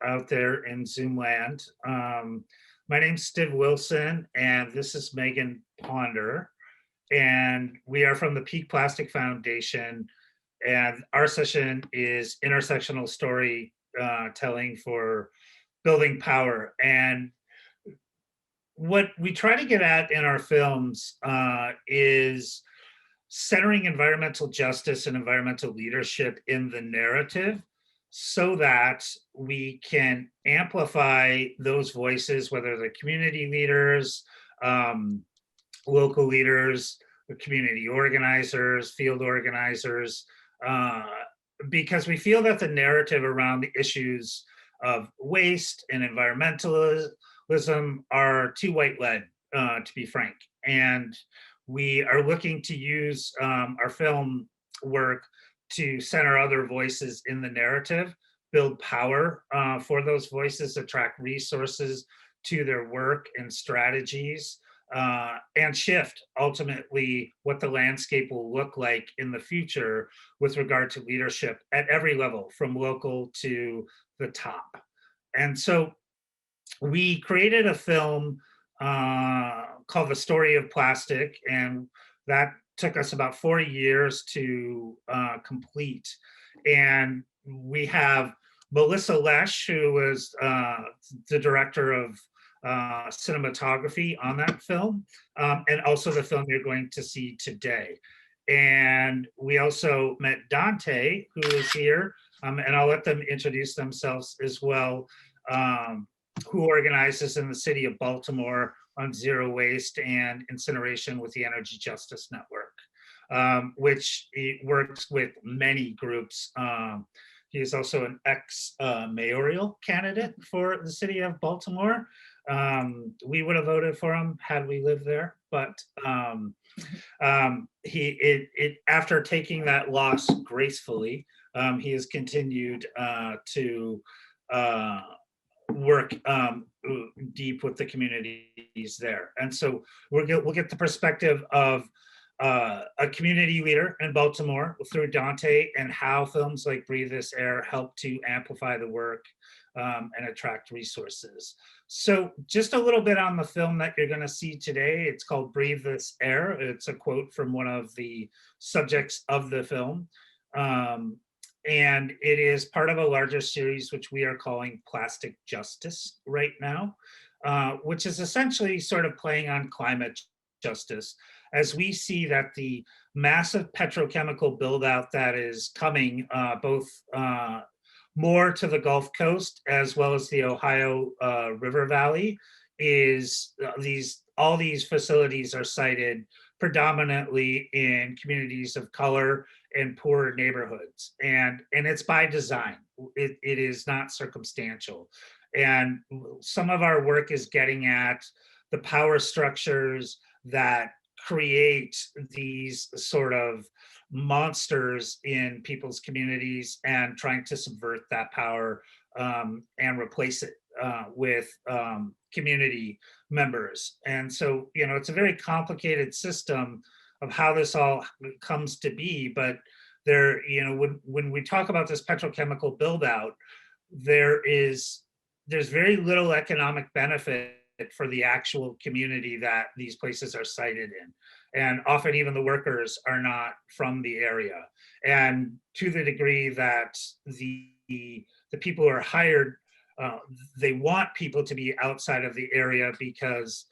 out there in Zoom land. My name's Steve Wilson, and this is Megan Ponder. And we are from the Peak Plastic Foundation. And our session is intersectional story telling for building power. And what we try to get at in our films is centering environmental justice and environmental leadership in the narrative so that we can amplify those voices, whether they're community leaders, local leaders, community organizers, field organizers, uh, because we feel that the narrative around the issues of waste and environmentalism are too white led, to be frank. And we are looking to use our film work to center other voices in the narrative, build power for those voices, attract resources to their work and strategies, and shift ultimately what the landscape will look like in the future with regard to leadership at every level, from local to the top. And so we created a film called The Story of Plastic, and that took us about 40 years to complete. And we have Melissa Lash, who was the director of cinematography on that film, and also the film you're going to see today. And we also met Dante, who is here, and I'll let them introduce themselves as well, who organizes in the city of Baltimore on zero waste and incineration with the Energy Justice Network, which works with many groups. He is also an ex-mayoral candidate for the city of Baltimore. We would have voted for him had we lived there, but after taking that loss gracefully, he has continued to work deep with the communities there. And so we'll get the perspective of a community leader in Baltimore through Dante, and how films like Breathe This Air help to amplify the work and attract resources. So just a little bit on the film that you're going to see today. It's called Breathe This Air. It's a quote from one of the subjects of the film. And it is part of a larger series, which we are calling Plastic Justice right now, which is essentially sort of playing on climate justice, as we see that the massive petrochemical build out that is coming both more to the Gulf Coast as well as the Ohio River Valley is all these facilities are sited predominantly in communities of color and poorer neighborhoods. And it's by design. It is not circumstantial. And some of our work is getting at the power structures that create these sort of monsters in people's communities and trying to subvert that power and replace it with community members. And so, it's a very complicated system of how this all comes to be. But there, when we talk about this petrochemical build out, there's very little economic benefit for the actual community that these places are sited in. And often even the workers are not from the area. And to the degree that the people who are hired, they want people to be outside of the area because,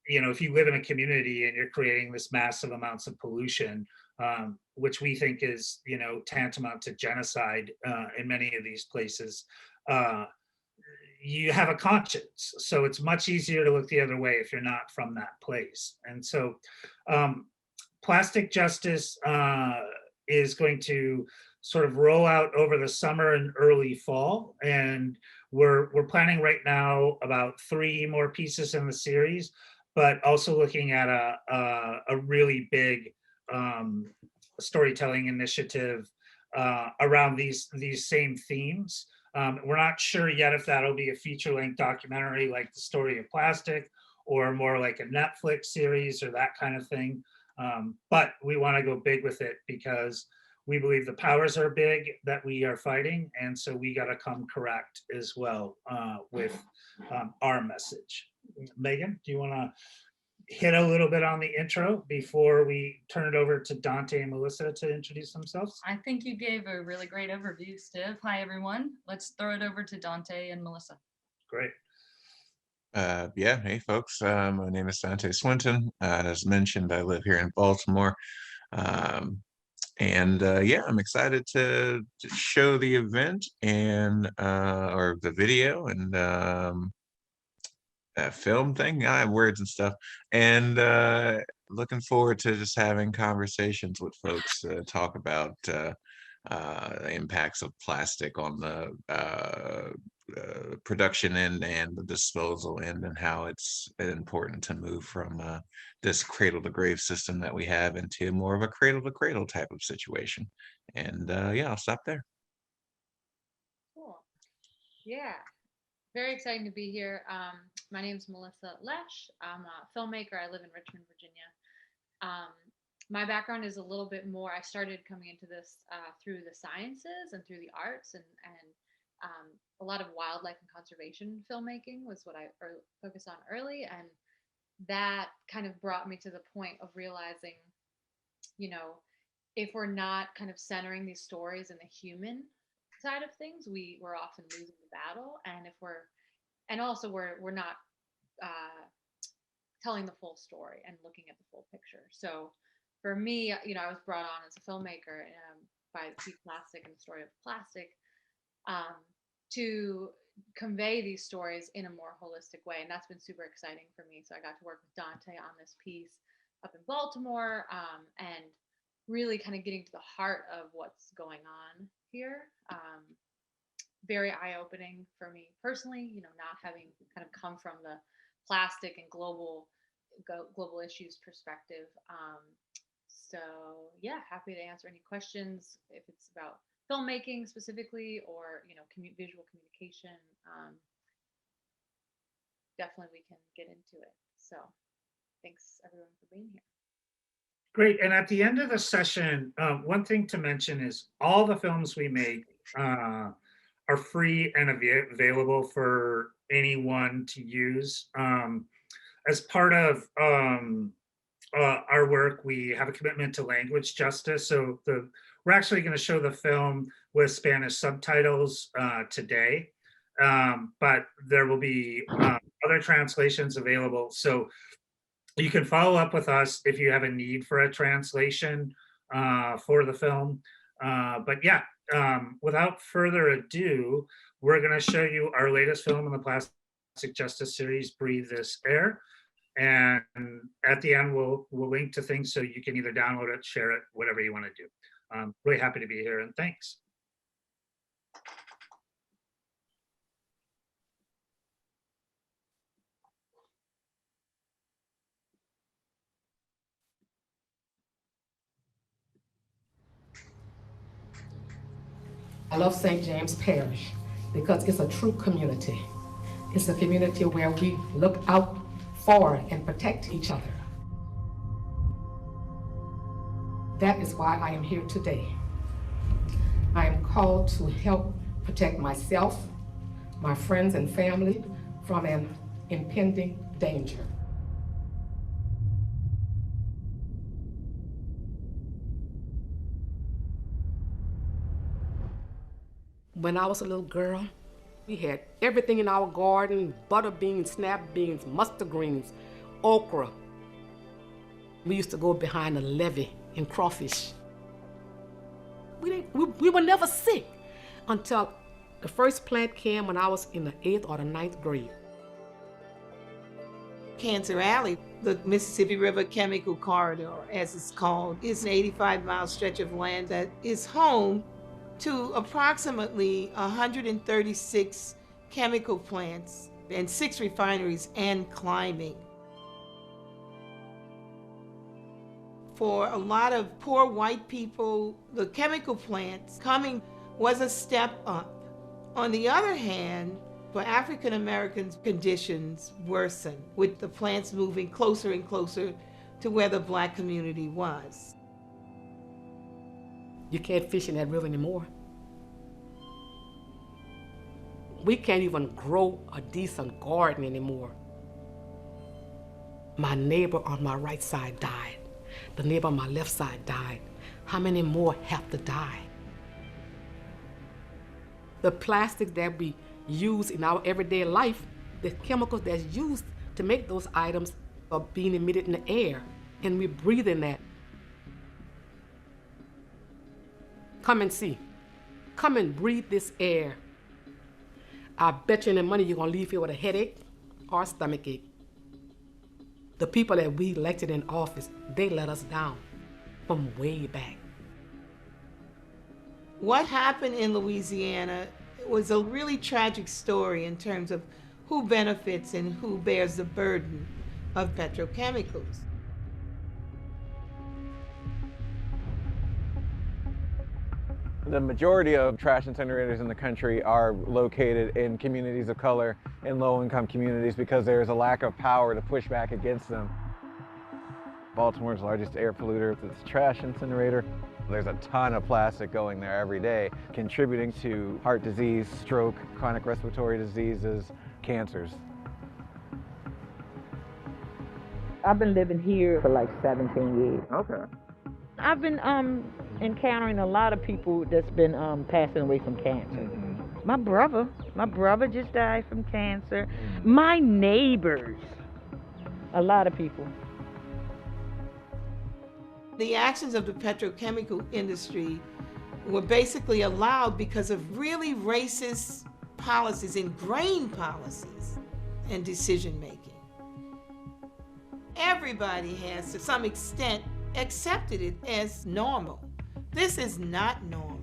if you live in a community and you're creating this massive amounts of pollution, which we think is, tantamount to genocide in many of these places, you have a conscience. So it's much easier to look the other way if you're not from that place. And so Plastic Justice is going to sort of roll out over the summer and early fall. And we're planning right now about 3 more pieces in the series, but also looking at a really big storytelling initiative around these same themes. We're not sure yet if that'll be a feature-length documentary like The Story of Plastic, or more like a Netflix series or that kind of thing. But we want to go big with it because we believe the powers are big that we are fighting, and so we got to come correct as well with our message. Megan, do you want to hit a little bit on the intro before we turn it over to Dante and Melissa to introduce themselves? I think you gave a really great overview, Steve. Hi, everyone. Let's throw it over to Dante and Melissa. Great. Yeah, hey folks, my name is Dante Swinton. As mentioned, I live here in Baltimore. Yeah, I'm excited to show the event and or the video and that film thing. I have words and stuff, and looking forward to just having conversations with folks to talk about the impacts of plastic on the production end and the disposal end, and how it's important to move from this cradle to grave system that we have into more of a cradle to cradle type of situation. And yeah, I'll stop there. Cool. Yeah, very exciting to be here. My name is Melissa Lash. I'm a filmmaker. I live in Richmond, Virginia. My background is a little bit more. I started coming into this through the sciences and through the arts, and a lot of wildlife and conservation filmmaking was what I focused on early, and that kind of brought me to the point of realizing, if we're not kind of centering these stories in the human side of things, we're often losing the battle. And if we're not telling the full story and looking at the full picture. So for me, I was brought on as a filmmaker by Peak Plastic and the Story of Plastic to convey these stories in a more holistic way. And that's been super exciting for me. So I got to work with Dante on this piece up in Baltimore, and really kind of getting to the heart of what's going on here. Very eye-opening for me personally, not having kind of come from the plastic and global issues perspective. So yeah, happy to answer any questions if it's about filmmaking specifically, or visual communication. Definitely we can get into it. So thanks everyone for being here. Great. And at the end of the session, one thing to mention is all the films we make are free and available for anyone to use. As part of our work, we have a commitment to language justice. So we're actually going to show the film with Spanish subtitles today, but there will be other translations available. So you can follow up with us if you have a need for a translation for the film. But yeah, without further ado, we're going to show you our latest film in the Plastic Justice series, Breathe This Air. And at the end, we'll link to things so you can either download it, share it, whatever you want to do. Really happy to be here, and thanks. I love St. James Parish because it's a true community. It's a community where we look out for and protect each other. That is why I am here today. I am called to help protect myself, my friends and family from an impending danger. When I was a little girl, we had everything in our garden: butter beans, snap beans, mustard greens, okra. We used to go behind the levee and crawfish. We were never sick until the first plant came when I was in the 8th or the 9th grade. Cancer Alley, the Mississippi River Chemical Corridor, as it's called, is an 85-mile stretch of land that is home to approximately 136 chemical plants and 6 refineries and climbing. For a lot of poor white people, the chemical plants coming was a step up. On the other hand, for African Americans, conditions worsened, with the plants moving closer and closer to where the Black community was. You can't fish in that river anymore. We can't even grow a decent garden anymore. My neighbor on my right side died. The neighbor on my left side died. How many more have to die? The plastics that we use in our everyday life, the chemicals that's used to make those items are being emitted in the air, and we're breathing that. Come and see. Come and breathe this air. I bet you any money you're gonna leave here with a headache or a stomach ache. The people that we elected in office, they let us down from way back. What happened in Louisiana was a really tragic story in terms of who benefits and who bears the burden of petrochemicals. The majority of trash incinerators in the country are located in communities of color and low-income communities because there is a lack of power to push back against them. Baltimore's largest air polluter is its trash incinerator. There's a ton of plastic going there every day, contributing to heart disease, stroke, chronic respiratory diseases, cancers. I've been living here for like 17 years. Okay. I've been encountering a lot of people that's been passing away from cancer. My brother just died from cancer. My neighbors, a lot of people. The actions of the petrochemical industry were basically allowed because of really racist policies, ingrained policies, and decision making. Everybody has, to some extent, accepted it as normal. This is not normal.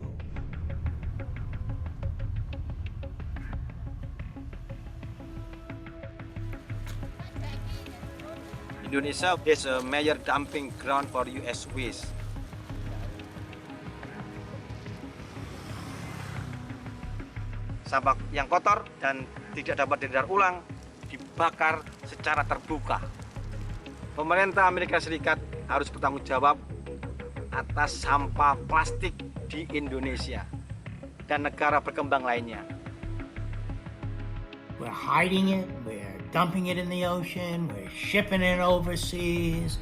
Indonesia is a major dumping ground for US waste. Sampah yang kotor dan tidak dapat didaur ulang dibakar secara terbuka. Pemerintah Amerika Serikat harus bertanggung jawab atas sampah plastik di Indonesia dan negara berkembang lainnya. We're hiding it, we're dumping it in the ocean, we're shipping it overseas,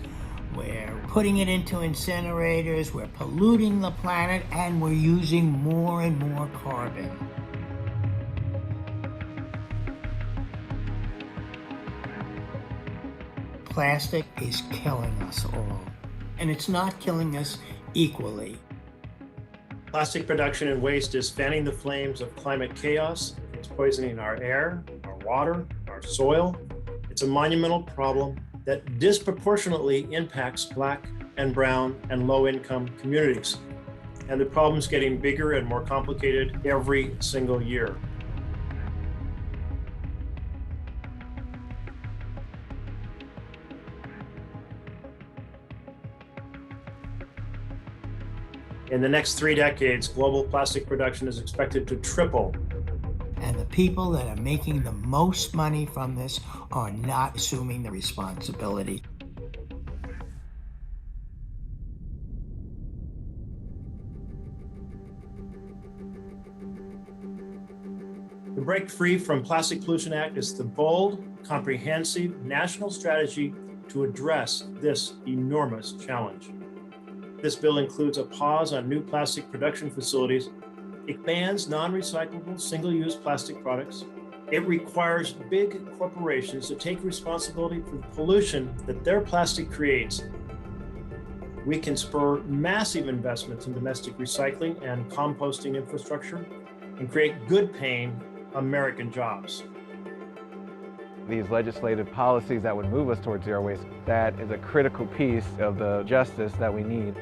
we're putting it into incinerators, we're polluting the planet, and we're using more and more carbon. Plastic is killing us all, and it's not killing us equally. Plastic production and waste is fanning the flames of climate chaos. It's poisoning our air, our water, our soil. It's a monumental problem that disproportionately impacts Black and brown and low-income communities. And the problem's getting bigger and more complicated every single year. In the next 3 decades, global plastic production is expected to triple. And the people that are making the most money from this are not assuming the responsibility. The Break Free from Plastic Pollution Act is the bold, comprehensive national strategy to address this enormous challenge. This bill includes a pause on new plastic production facilities. It bans non-recyclable, single-use plastic products. It requires big corporations to take responsibility for the pollution that their plastic creates. We can spur massive investments in domestic recycling and composting infrastructure and create good-paying American jobs. These legislative policies that would move us towards zero waste, that is a critical piece of the justice that we need.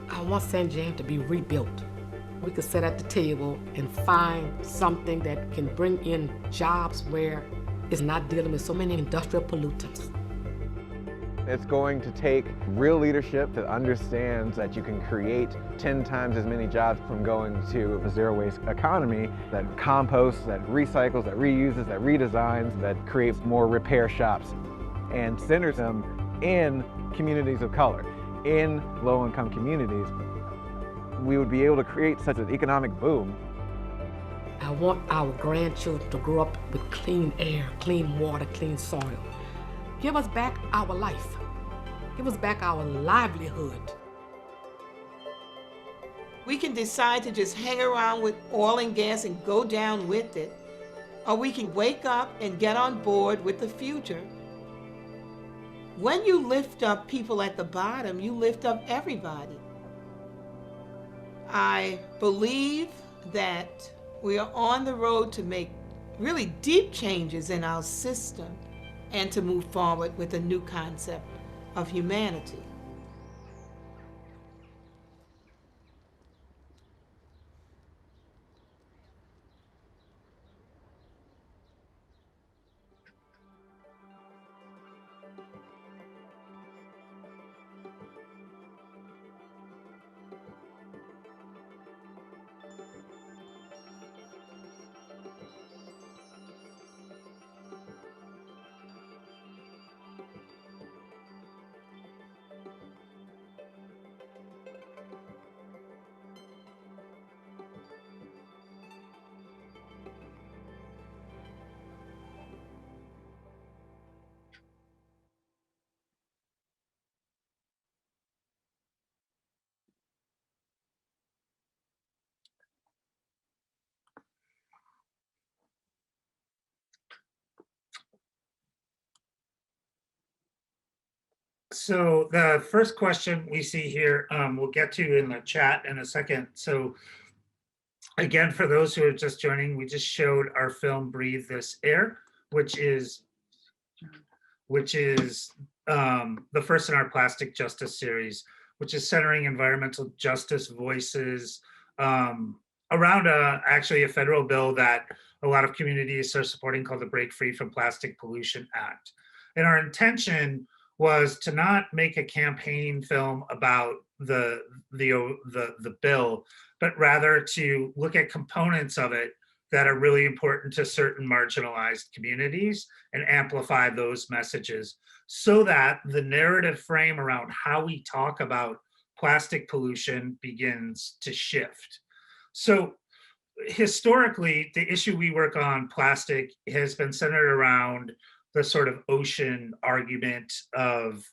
I want St. James to be rebuilt. We could sit at the table and find something that can bring in jobs where it's not dealing with so many industrial pollutants. It's going to take real leadership that understands that you can create 10 times as many jobs from going to a zero waste economy that composts, that recycles, that reuses, that redesigns, that creates more repair shops and centers them in communities of color, in low-income communities. we would be able to create such an economic boom. I want our grandchildren to grow up with clean air, clean water, clean soil. Give us back our life. Give us back our livelihood. We can decide to just hang around with oil and gas and go down with it, or we can wake up and get on board with the future. When you lift up people at the bottom, you lift up everybody. I believe that we are on the road to make really deep changes in our system and to move forward with a new concept of humanity. So the first question we see here, we'll get to in the chat in a second. So again, for those who are just joining, we just showed our film Breathe This Air, which is the first in our plastic justice series, which is centering environmental justice voices around actually a federal bill that a lot of communities are supporting called the Break Free from Plastic Pollution Act. And our intention was to not make a campaign film about the bill, but rather to look at components of it that are really important to certain marginalized communities and amplify those messages so that the narrative frame around how we talk about plastic pollution begins to shift. So historically, the issue we work on, plastic, has been centered around the sort of ocean argument of,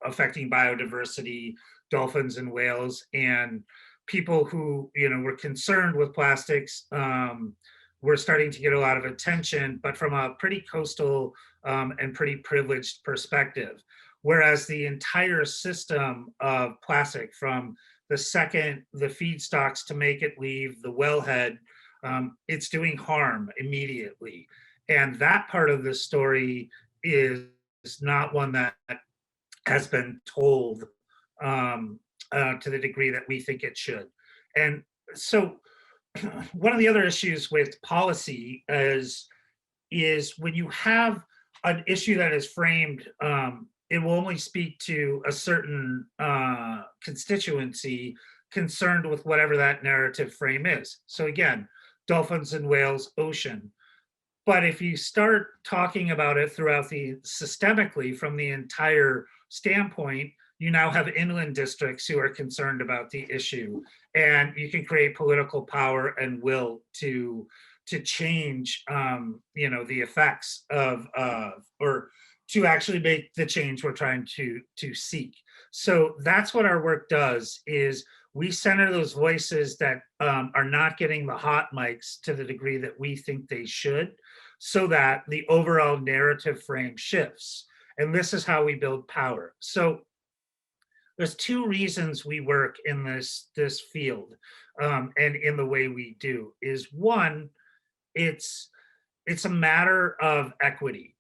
affecting biodiversity, dolphins and whales, and people who, were concerned with plastics were starting to get a lot of attention, but from a pretty coastal and pretty privileged perspective. Whereas the entire system of plastic, from the second the feedstocks to make it leave the wellhead, it's doing harm immediately. And that part of the story is not one that has been told to the degree that we think it should. And so one of the other issues with policy is when you have an issue that is framed, it will only speak to a certain constituency concerned with whatever that narrative frame is. So again, dolphins and whales, ocean. But if you start talking about it throughout systemically from the entire standpoint, you now have inland districts who are concerned about the issue, and you can create political power and will to change, the effects of, or to actually make the change we're trying to seek. So that's what our work does, is we center those voices that are not getting the hot mics to the degree that we think they should, so that the overall narrative frame shifts. And this is how we build power. So there's two reasons we work in this field and in the way we do. Is one, it's a matter of equity.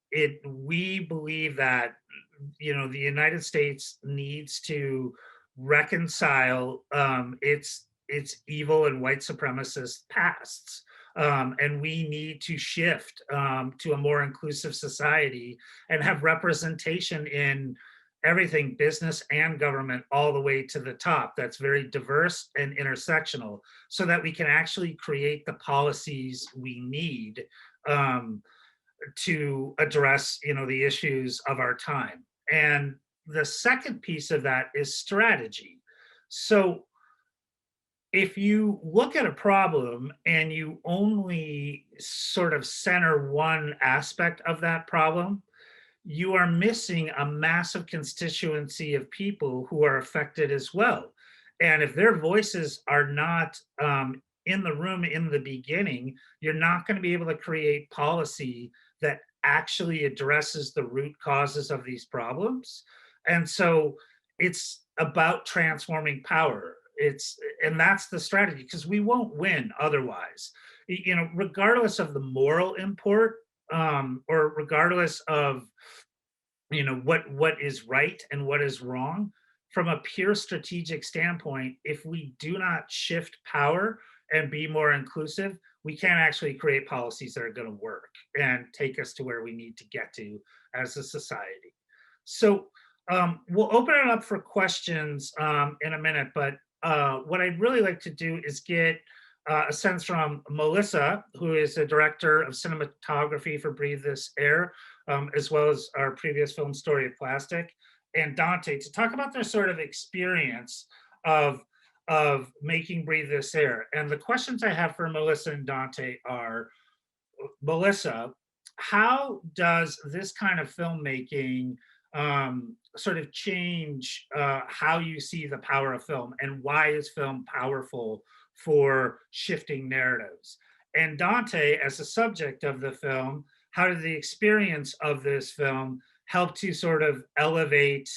We believe that the United States needs to reconcile its evil and white supremacist pasts. And we need to shift to a more inclusive society and have representation in everything, business and government, all the way to the top, that's very diverse and intersectional, so that we can actually create the policies we need to address the issues of our time. And the second piece of that is strategy. So if you look at a problem and you only sort of center one aspect of that problem, you are missing a massive constituency of people who are affected as well. And if their voices are not in the room in the beginning, you're not going to be able to create policy that actually addresses the root causes of these problems. And so it's about transforming power. And that's the strategy, because we won't win otherwise. Regardless of the moral import, or regardless of what is right and what is wrong, from a pure strategic standpoint, if we do not shift power and be more inclusive, we can't actually create policies that are going to work and take us to where we need to get to as a society. So we'll open it up for questions in a minute, but what I'd really like to do is get a sense from Melissa, who is the director of cinematography for Breathe This Air, as well as our previous film, Story of Plastic, and Dante, to talk about their sort of experience of making Breathe This Air. And the questions I have for Melissa and Dante are, Melissa, how does this kind of filmmaking sort of change how you see the power of film, and why is film powerful for shifting narratives? And Dante, as a subject of the film, how did the experience of this film help to sort of elevate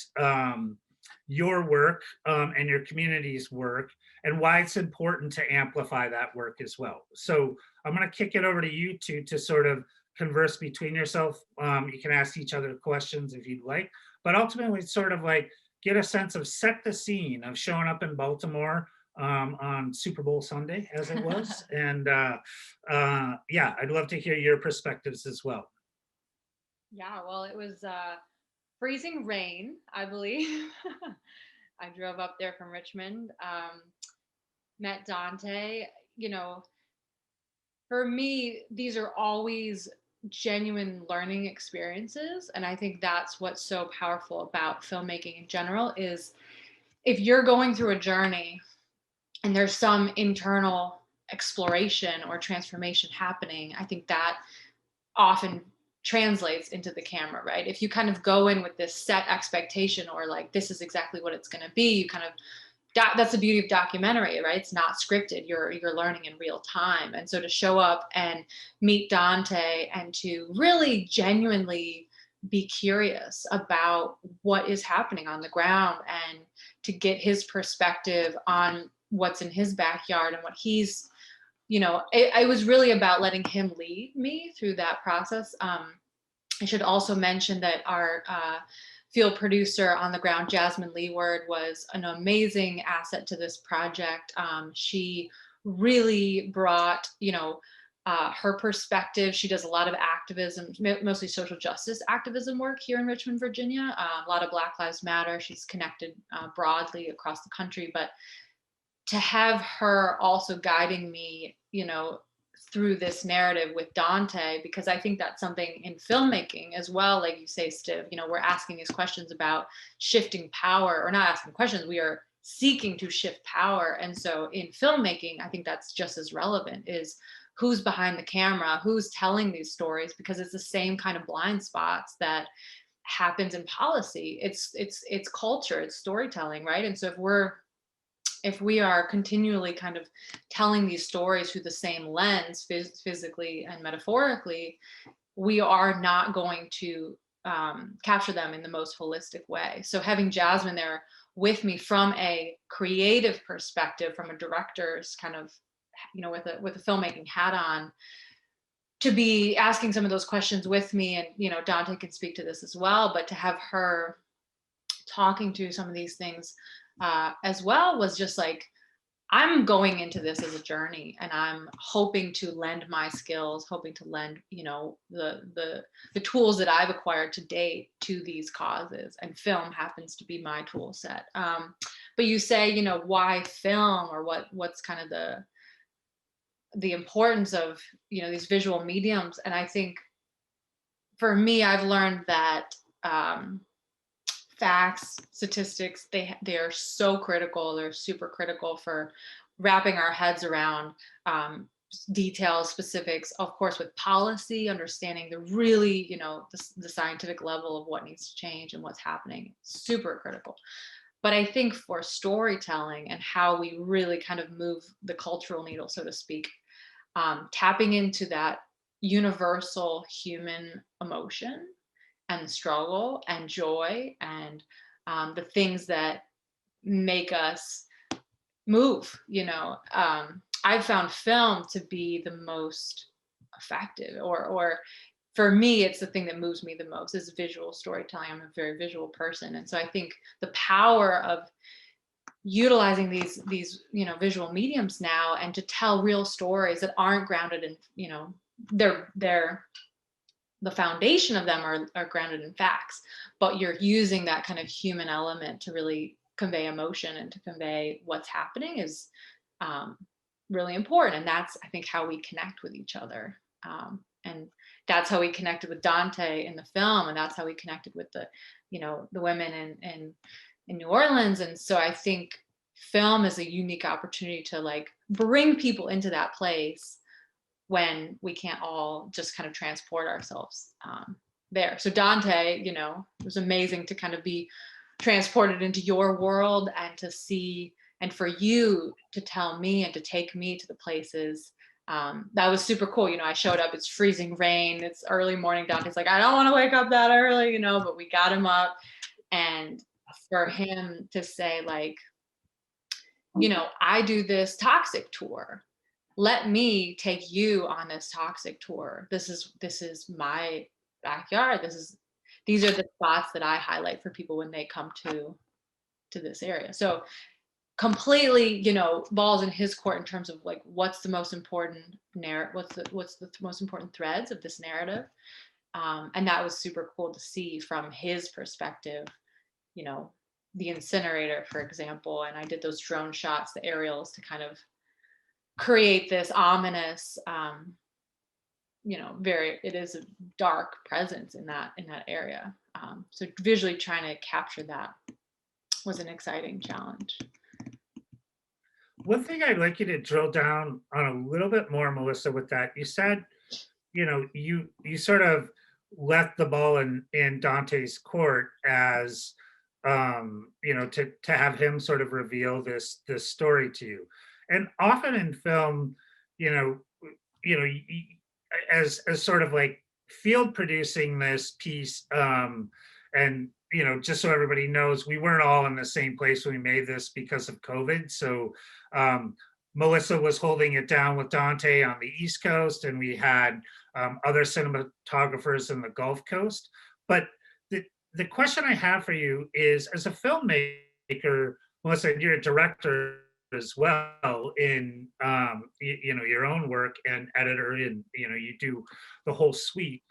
your work and your community's work, and why it's important to amplify that work as well? So I'm going to kick it over to you two to sort of converse between yourself. You can ask each other questions if you'd like, but ultimately it's sort of like get a sense of, set the scene of showing up in Baltimore on Super Bowl Sunday, as it was. And yeah, I'd love to hear your perspectives as well. Yeah, well, it was freezing rain, I believe. I drove up there from Richmond, met Dante. For me, these are always genuine learning experiences. And I think that's what's so powerful about filmmaking in general, is if you're going through a journey and there's some internal exploration or transformation happening, I think that often translates into the camera, right? If you kind of go in with this set expectation, or like, this is exactly what it's going to be, you kind of, that's the beauty of documentary, right? It's not scripted. You're learning in real time. And so to show up and meet Dante and to really genuinely be curious about what is happening on the ground, and to get his perspective on what's in his backyard and what he's, it was really about letting him lead me through that process. I should also mention that our field producer on the ground, Jasmine Leeward, was an amazing asset to this project. She really brought, her perspective. She does a lot of activism, mostly social justice activism work here in Richmond, Virginia. A lot of Black Lives Matter. She's connected broadly across the country, but to have her also guiding me, through this narrative with Dante, because I think that's something in filmmaking as well. Like you say, Stiv, we're asking these questions about shifting power, or not asking questions, we are seeking to shift power. And so in filmmaking, I think that's just as relevant, is who's behind the camera, who's telling these stories, because it's the same kind of blind spots that happens in policy. It's culture, it's storytelling, right? And so if we are continually kind of telling these stories through the same lens, physically and metaphorically, we are not going to capture them in the most holistic way. So having Jasmine there with me from a creative perspective, from a director's kind of, with a filmmaking hat on, to be asking some of those questions with me, and Dante can speak to this as well, but to have her talking to some of these things as well, was just like, I'm going into this as a journey, and I'm hoping to lend my skills, hoping to lend, the tools that I've acquired to date to these causes, and film happens to be my tool set. But you say, why film, or what's kind of the importance of, these visual mediums? And I think for me, I've learned that facts, statistics, they are so critical. They're super critical for wrapping our heads around details, specifics, of course, with policy, understanding the really, the scientific level of what needs to change and what's happening, super critical. But I think for storytelling and how we really kind of move the cultural needle, so to speak, tapping into that universal human emotion and struggle and joy and the things that make us move, I've found film to be the most effective, or for me, it's the thing that moves me the most is visual storytelling. I'm a very visual person. And so I think the power of utilizing these visual mediums now, and to tell real stories that aren't grounded in, they're the foundation of them are grounded in facts, but you're using that kind of human element to really convey emotion and to convey what's happening is really important. And that's, I think, how we connect with each other. And that's how we connected with Dante in the film, and that's how we connected with the women in New Orleans. And so I think film is a unique opportunity to like bring people into that place when we can't all just kind of transport ourselves there. So Dante, it was amazing to kind of be transported into your world and to see, and for you to tell me and to take me to the places. That was super cool. I showed up, it's freezing rain, it's early morning. Dante's like, I don't want to wake up that early, but we got him up. And for him to say like, I do this toxic tour. Let me take you on this toxic tour. This is my backyard. These are the spots that I highlight for people when they come to this area. So completely, balls in his court in terms of like what's the most important what's the most important threads of this narrative. And that was super cool to see from his perspective, the incinerator, for example. And I did those drone shots, the aerials, to kind of create this ominous, it is a dark presence in that area. So visually trying to capture that was an exciting challenge. One thing I'd like you to drill down on a little bit more, Melissa, with that, you said, you sort of left the ball in Dante's court as, to have him sort of reveal this story to you. And often in film, as sort of like field producing this piece, and just so everybody knows, we weren't all in the same place when we made this because of COVID. So Melissa was holding it down with Dante on the East Coast, and we had other cinematographers in the Gulf Coast. But the question I have for you is, as a filmmaker, Melissa, you're a director as well in your own work and editor, and you do the whole suite.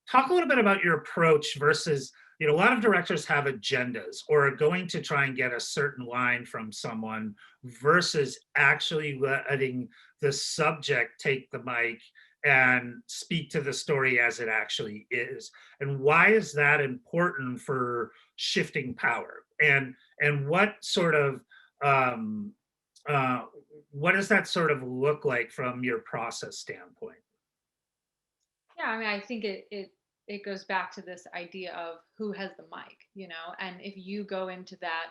Talk a little bit about your approach versus, a lot of directors have agendas or are going to try and get a certain line from someone versus actually letting the subject take the mic and speak to the story as it actually is. And why is that important for shifting power? And what sort of what does that sort of look like from your process standpoint? Yeah, I mean, I think it goes back to this idea of who has the mic, and if you go into that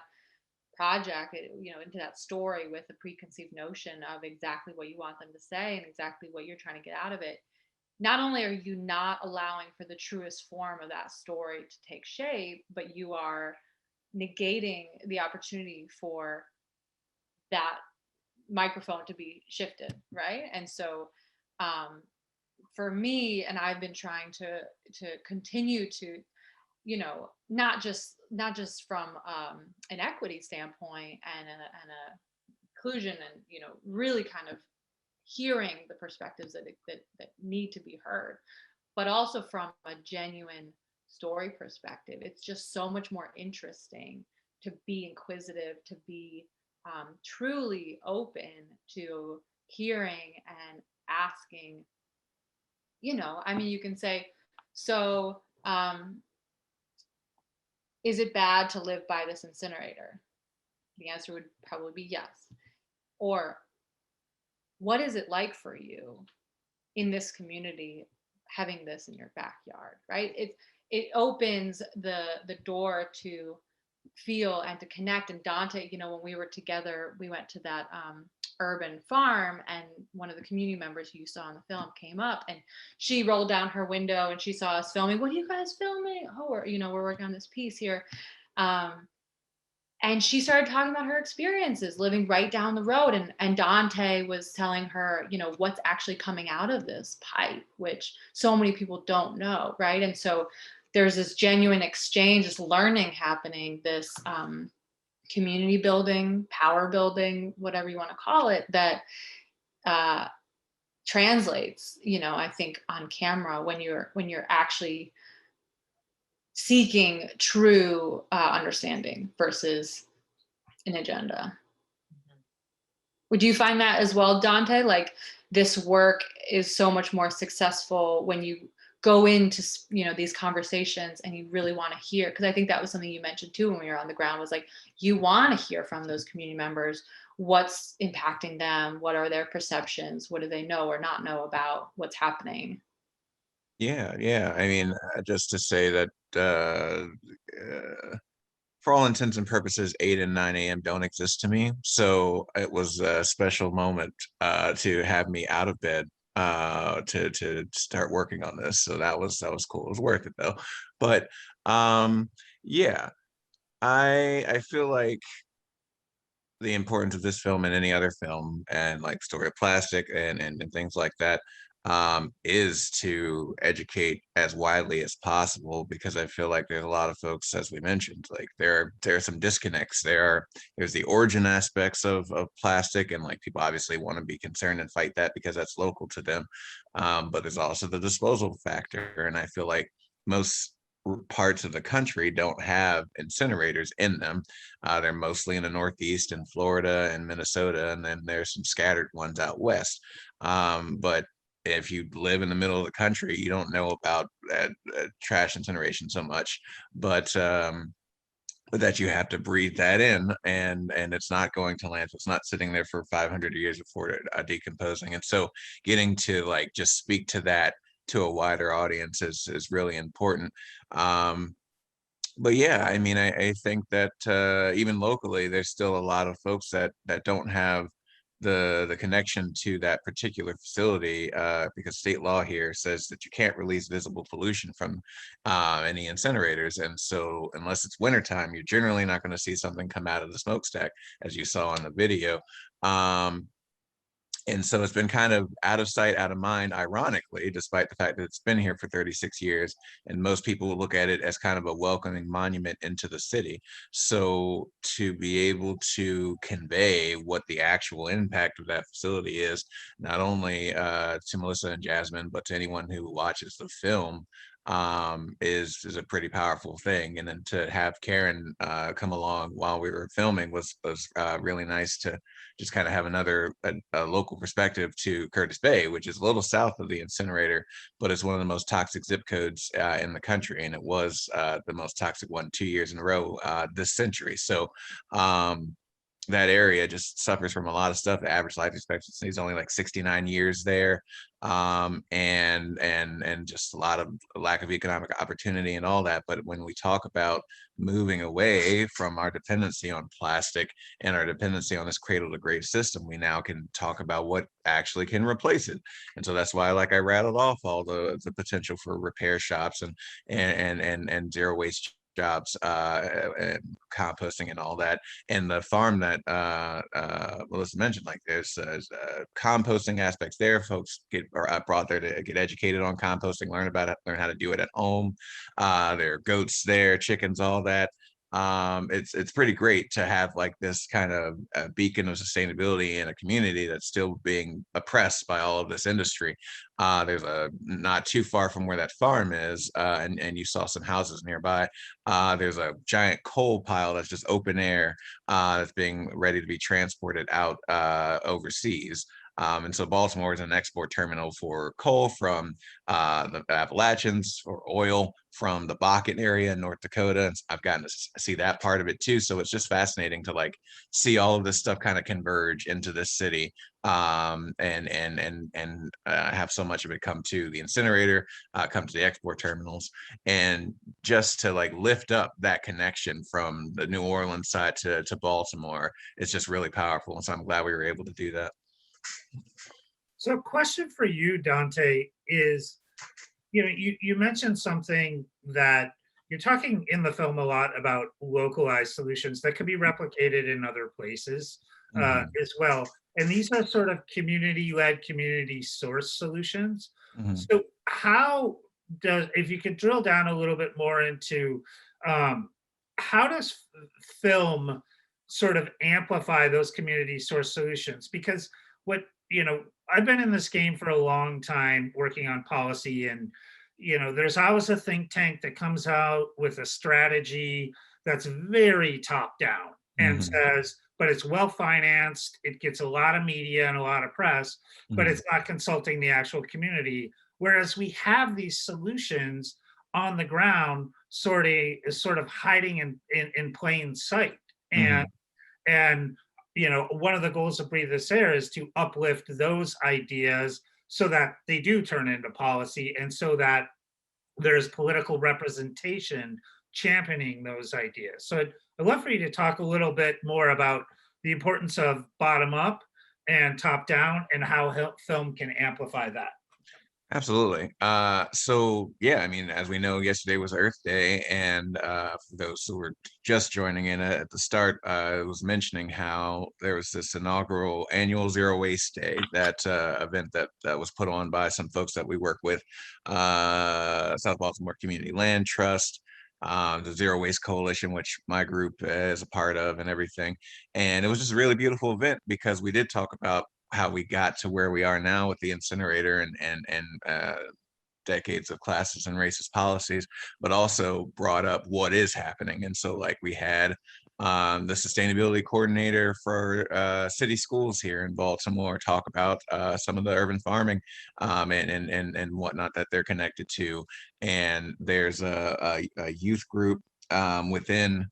project, into that story with a preconceived notion of exactly what you want them to say and exactly what you're trying to get out of it, not only are you not allowing for the truest form of that story to take shape, but you are negating the opportunity for that microphone to be shifted, right? And so for me, and I've been trying to continue to, not just from an equity standpoint and a inclusion, and really kind of hearing the perspectives that need to be heard, but also from a genuine story perspective. It's just so much more interesting to be inquisitive, to be truly open to hearing and asking. I mean, you can say, so is it bad to live by this incinerator? The answer would probably be yes. Or what is it like for you in this community having this in your backyard, right? It opens the door to feel and to connect. And Dante, you know, when we were together, we went to that urban farm, and one of the community members who you saw in the film came up, and she rolled down her window and she saw us filming. What are you guys filming? Oh, we're working on this piece here. And she started talking about her experiences living right down the road. And Dante was telling her, you know, what's actually coming out of this pipe, which so many people don't know, right? And so there's this genuine exchange, this learning happening, this community building, power building, whatever you want to call it, that translates, you know, I think on camera when you're actually seeking true understanding versus an agenda. Would you find that as well, Dante? Like, this work is so much more successful when you go into, you know, these conversations and you really want to hear, because I think that was something you mentioned too when we were on the ground, was like, you want to hear from those community members, what's impacting them, what are their perceptions, what do they know or not know about what's happening. Yeah. I mean, just to say that for all intents and purposes, 8 and 9 a.m. don't exist to me. So it was a special moment to have me out of bed to start working on this. So that was cool. It was worth it though. But yeah, I feel like the importance of this film and any other film and like Story of Plastic and things like that is to educate as widely as possible, because I feel like there's a lot of folks, as we mentioned, like there are some disconnects. There's the origin aspects of plastic, and like people obviously want to be concerned and fight that because that's local to them. But there's also the disposal factor, and I feel like most parts of the country don't have incinerators in them. They're mostly in the Northeast and Florida and Minnesota, and then there's some scattered ones out west. But if you live in the middle of the country, you don't know about trash incineration so much, but that you have to breathe that in, and it's not going to landfill. It's not sitting there for 500 years before decomposing. And so getting to like just speak to that to a wider audience is really important. But yeah, I mean, I think that even locally, there's still a lot of folks that don't have the connection to that particular facility, because state law here says that you can't release visible pollution from any incinerators. And so unless it's wintertime, you're generally not going to see something come out of the smokestack, as you saw in the video. And so it's been kind of out of sight, out of mind, ironically, despite the fact that it's been here for 36 years. And most people will look at it as kind of a welcoming monument into the city. So to be able to convey what the actual impact of that facility is, not only to Melissa and Jasmine, but to anyone who watches the film, is a pretty powerful thing. And then to have Karen come along while we were filming was really nice to just kind of have a local perspective to Curtis Bay, which is a little south of the incinerator, but it's one of the most toxic zip codes in the country, and it was the most toxic one 2 years in a row this century. So that area just suffers from a lot of stuff. The average life expectancy is only like 69 years there, and just a lot of lack of economic opportunity and all that. But when we talk about moving away from our dependency on plastic and our dependency on this cradle to grave system, we now can talk about what actually can replace it. And so that's why, like, I rattled off all the potential for repair shops and zero waste jobs, and composting and all that. And the farm that Melissa mentioned, like there's composting aspects there. Folks are brought there to get educated on composting, learn how to do it at home. There are goats there, chickens, all that. It's pretty great to have like this kind of beacon of sustainability in a community that's still being oppressed by all of this industry. There's not too far from where that farm is, and you saw some houses nearby. There's a giant coal pile that's just open air, that's being ready to be transported out overseas. And so Baltimore is an export terminal for coal from the Appalachians, or oil from the Bakken area in North Dakota. And I've gotten to see that part of it too. So it's just fascinating to like see all of this stuff kind of converge into this city, and have so much of it come to the incinerator, come to the export terminals, and just to like lift up that connection from the New Orleans side to Baltimore. It's just really powerful. And so I'm glad we were able to do that. So, question for you, Dante, is you mentioned something that you're talking in the film a lot about localized solutions that could be replicated in other places as well. And these are sort of community-led, community-sourced solutions. So how does, if you could drill down a little bit more into how does film sort of amplify those community-sourced solutions? Because I've been in this game for a long time working on policy, and there's always a think tank that comes out with a strategy that's very top down and says, but it's well financed, it gets a lot of media and a lot of press, but it's not consulting the actual community. Whereas we have these solutions on the ground sort of hiding in plain sight. And one of the goals of Breathe This Air is to uplift those ideas so that they do turn into policy, and so that there's political representation championing those ideas. So I'd love for you to talk a little bit more about the importance of bottom up and top down, and how film can amplify that. Absolutely. So yeah, I mean, as we know, yesterday was Earth Day, and for those who were just joining in at the start, I was mentioning how there was this inaugural annual Zero Waste Day, that event that was put on by some folks that we work with, South Baltimore Community Land Trust, the Zero Waste Coalition, which my group is a part of, and everything. And it was just a really beautiful event because we did talk about how we got to where we are now with the incinerator and decades of classist and racist policies, but also brought up what is happening. And so like we had the sustainability coordinator for city schools here in Baltimore talk about some of the urban farming and whatnot that they're connected to. And there's a youth group within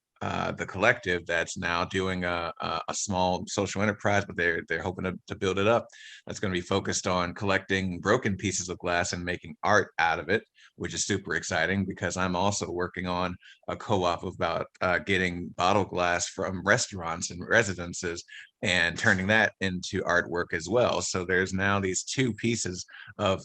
the collective that's now doing a small social enterprise, but they're hoping to build it up. That's going to be focused on collecting broken pieces of glass and making art out of it, which is super exciting because I'm also working on a co-op about getting bottle glass from restaurants and residences and turning that into artwork as well. So there's now these two pieces of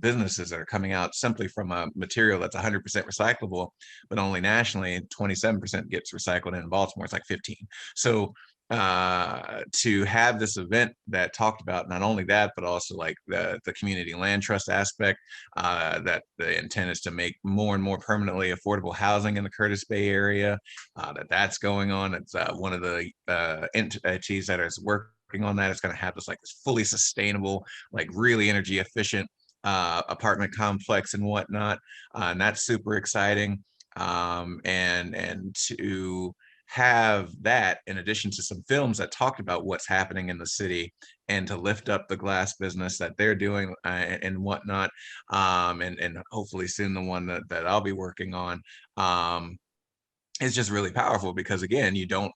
businesses that are coming out simply from a material that's 100% recyclable, but only nationally 27% gets recycled. In Baltimore, it's like 15. So to have this event that talked about not only that, but also like the community land trust aspect, that the intent is to make more and more permanently affordable housing in the Curtis Bay area, that's going on. It's one of the entities that is working on that. It's going to have this like this fully sustainable, like really energy efficient apartment complex and whatnot, and that's super exciting. And to have that in addition to some films that talked about what's happening in the city and to lift up the glass business that they're doing and whatnot, and hopefully soon the one that I'll be working on, is just really powerful because again, you don't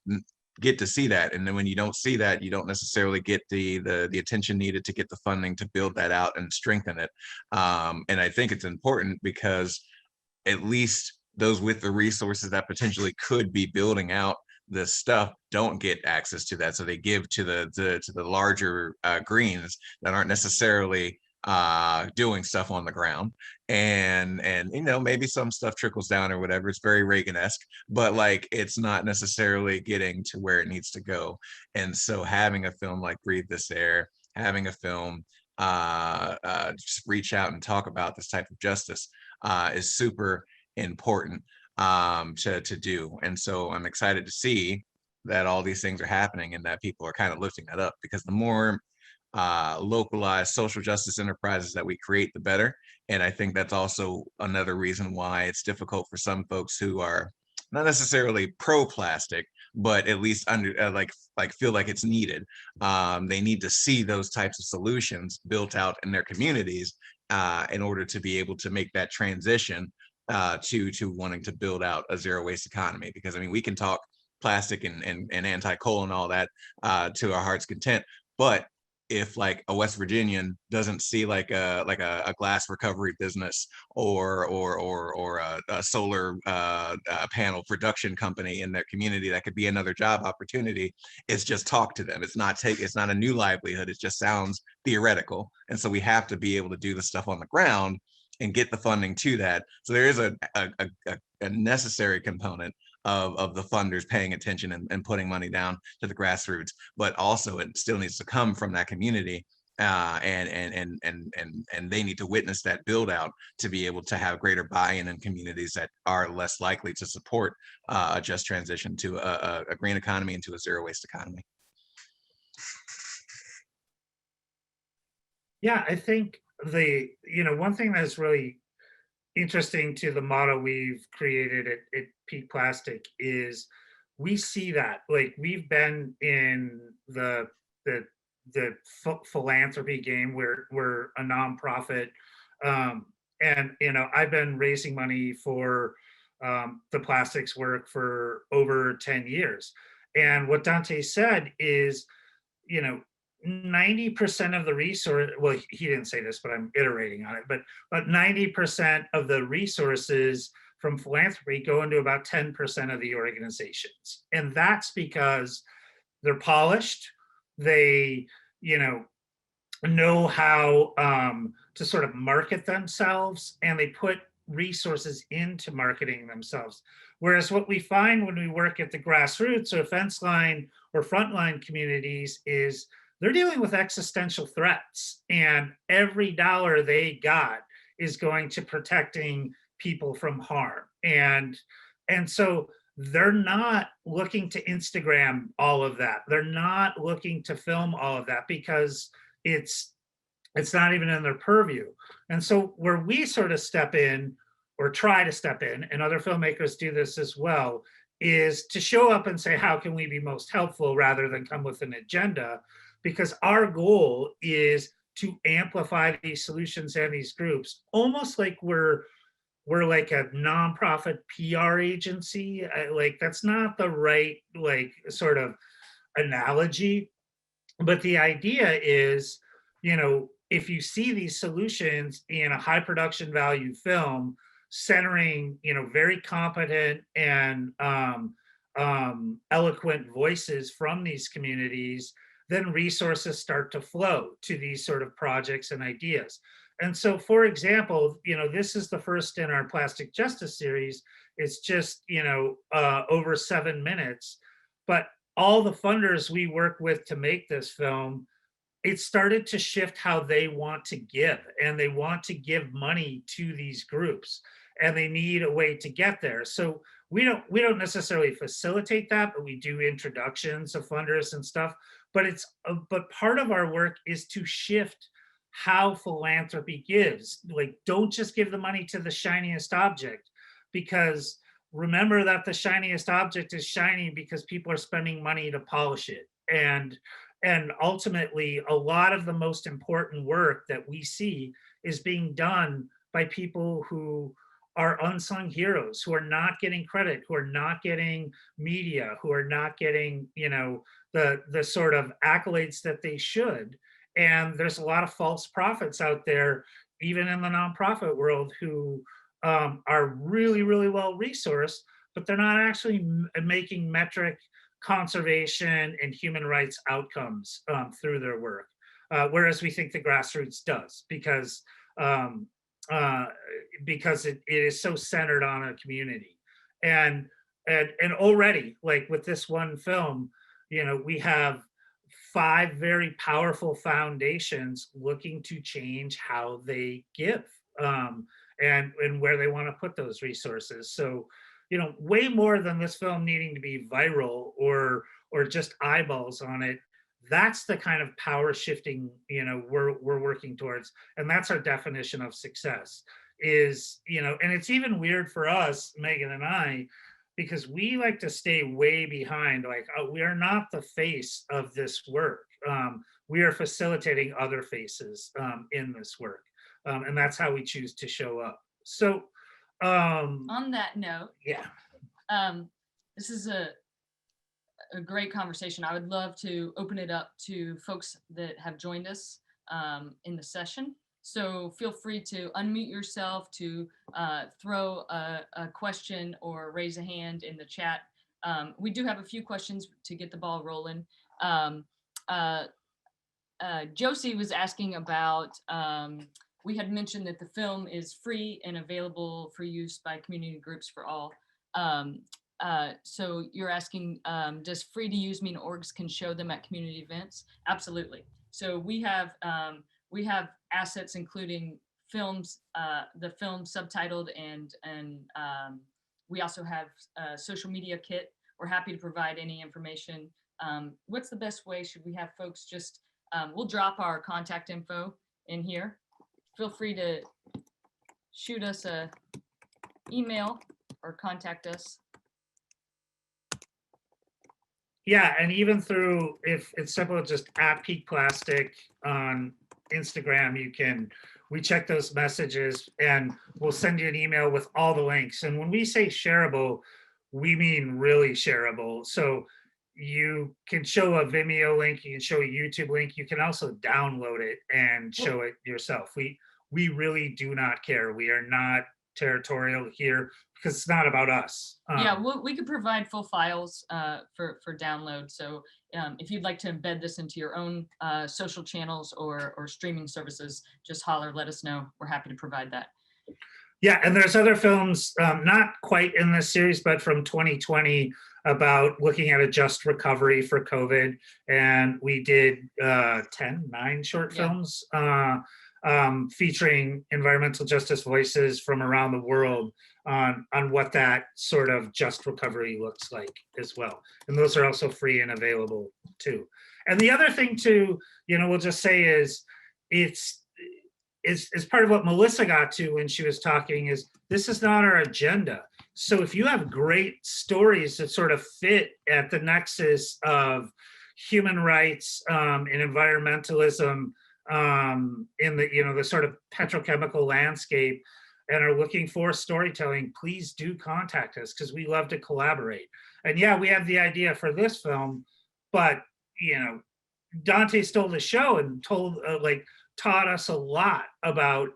get to see that, and then when you don't see that, you don't necessarily get the attention needed to get the funding to build that out and strengthen it. And I think it's important because at least those with the resources that potentially could be building out this stuff don't get access to that, so they give to the larger greens that aren't necessarily doing stuff on the ground. And maybe some stuff trickles down or whatever. It's very Reagan-esque, but like it's not necessarily getting to where it needs to go. And so having a film like Breathe This Air, having a film just reach out and talk about this type of justice is super important to do. And so I'm excited to see that all these things are happening and that people are kind of lifting that up, because the more localized social justice enterprises that we create, the better. And I think that's also another reason why it's difficult for some folks who are not necessarily pro-plastic, but at least like feel like it's needed. They need to see those types of solutions built out in their communities in order to be able to make that transition to wanting to build out a zero waste economy. Because I mean, we can talk plastic and anti-coal and all that to our heart's content, but if like a West Virginian doesn't see like a glass recovery business or a solar panel production company in their community, that could be another job opportunity. It's just talk to them. It's not a new livelihood. It just sounds theoretical. And so we have to be able to do the stuff on the ground and get the funding to that. So there is a necessary component of the funders paying attention and putting money down to the grassroots, but also it still needs to come from that community, and they need to witness that build out to be able to have greater buy-in in communities that are less likely to support a just transition to a green economy and to a zero waste economy. Yeah, I think one thing that's really interesting to the model we've created at Peak Plastic is we see that, like, we've been in the philanthropy game. We're a nonprofit, and I've been raising money for the plastics work for over 10 years. And what Dante said is, 90% of the resource, well, he didn't say this, but I'm iterating on it, but 90% of the resources from philanthropy go into about 10% of the organizations. And that's because they're polished. They, know how to sort of market themselves, and they put resources into marketing themselves. Whereas what we find when we work at the grassroots or fence line or frontline communities is they're dealing with existential threats, and every dollar they got is going to protecting people from harm. And so they're not looking to Instagram all of that. They're not looking to film all of that because it's not even in their purview. And so where we sort of step in, or try to step in, and other filmmakers do this as well, is to show up and say, how can we be most helpful, rather than come with an agenda? Because our goal is to amplify these solutions and these groups, almost like we're like a nonprofit PR agency. Like, that's not the right, like, sort of analogy. But the idea is, if you see these solutions in a high production value film, centering, very competent and eloquent voices from these communities, then resources start to flow to these sort of projects and ideas. And so, for example, this is the first in our Plastic Justice series. It's just, over 7 minutes, but all the funders we work with to make this film, it started to shift how they want to give, and they want to give money to these groups, and they need a way to get there. So we don't necessarily facilitate that, but we do introductions of funders and stuff. But part of our work is to shift how philanthropy gives. Like, don't just give the money to the shiniest object, because remember that the shiniest object is shiny because people are spending money to polish it. And ultimately, a lot of the most important work that we see is being done by people who are unsung heroes, who are not getting credit, who are not getting media, who are not getting, the sort of accolades that they should. And there's a lot of false prophets out there, even in the nonprofit world, who are really, really well resourced, but they're not actually making metric conservation and human rights outcomes through their work. Whereas we think the grassroots does, because it is so centered on a community. And already, like with this one film, we have 5 very powerful foundations looking to change how they give, and where they want to put those resources. So, way more than this film needing to be viral or just eyeballs on it. That's the kind of power shifting, we're working towards. And that's our definition of success is, and it's even weird for us, Megan and I, because we like to stay way behind. Like, we are not the face of this work. We are facilitating other faces in this work. And that's how we choose to show up. So on that note, yeah, this is a great conversation. I would love to open it up to folks that have joined us in the session. So feel free to unmute yourself, to throw a question or raise a hand in the chat. We do have a few questions to get the ball rolling. Josie was asking about, we had mentioned that the film is free and available for use by community groups for all. So you're asking, does free to use mean orgs can show them at community events? Absolutely. So we have assets including films, the film subtitled, and we also have a social media kit. We're happy to provide any information. What's the best way? Should we have folks just, we'll drop our contact info in here. Feel free to shoot us a email or contact us. Yeah, and even through, if it's simple, just at Peak Plastic on Instagram, we check those messages and we'll send you an email with all the links. And when we say shareable, we mean really shareable. So you can show a Vimeo link, you can show a YouTube link, you can also download it and show it yourself. We really do not care. We are not territorial here because it's not about us. Yeah, we could provide full files for download. So if you'd like to embed this into your own social channels or streaming services, just holler, let us know. We're happy to provide that. Yeah, and there's other films, not quite in this series, but from 2020 about looking at a just recovery for COVID. And we did 9 short films featuring environmental justice voices from around the world on what that sort of just recovery looks like as well. And those are also free and available too. And the other thing too, we'll just say is is part of what Melissa got to when she was talking is this is not our agenda. So if you have great stories that sort of fit at the nexus of human rights and environmentalism in the sort of petrochemical landscape and are looking for storytelling, please do contact us because we love to collaborate. And yeah, we have the idea for this film, but Dante stole the show and taught us a lot about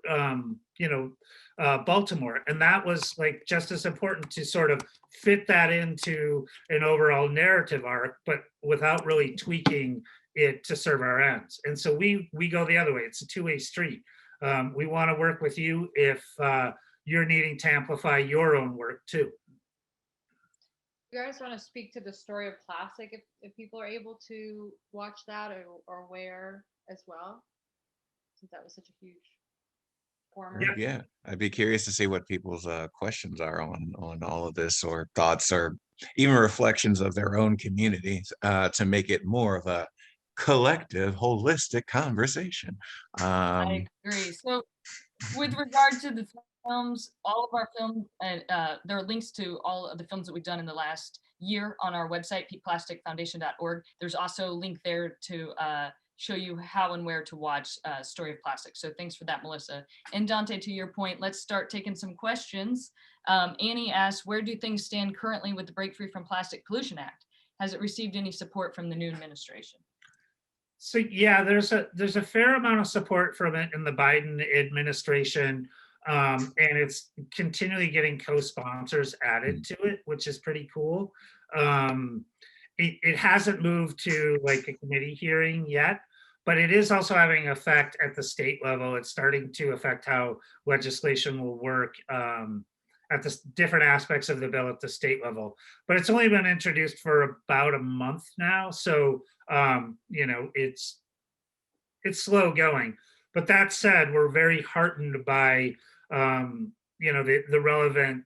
Baltimore, and that was just as important to sort of fit that into an overall narrative arc, but without really tweaking it to serve our ends. And so we go the other way. It's a two-way street. We want to work with you if you're needing to amplify your own work too. You guys want to speak to the story of plastic if people are able to watch that or where as well? Since that was such a huge former. Yeah, I'd be curious to see what people's questions are on all of this, or thoughts, or even reflections of their own communities, to make it more of a collective, holistic conversation. I agree. So with regard to the films, all of our films, there are links to all of the films that we've done in the last year on our website, peakplasticfoundation.org. There's also a link there to show you how and where to watch Story of Plastic. So thanks for that, Melissa. And Dante, to your point, let's start taking some questions. Annie asks, where do things stand currently with the Break Free from Plastic Pollution Act? Has it received any support from the new administration? So yeah, there's a fair amount of support from it in the Biden administration, and it's continually getting co-sponsors added to it, which is pretty cool. It hasn't moved to a committee hearing yet, but it is also having effect at the state level. It's starting to affect how legislation will work at the different aspects of the bill at the state level. But it's only been introduced for about a month now, so it's slow going. But that said, we're very heartened by the relevant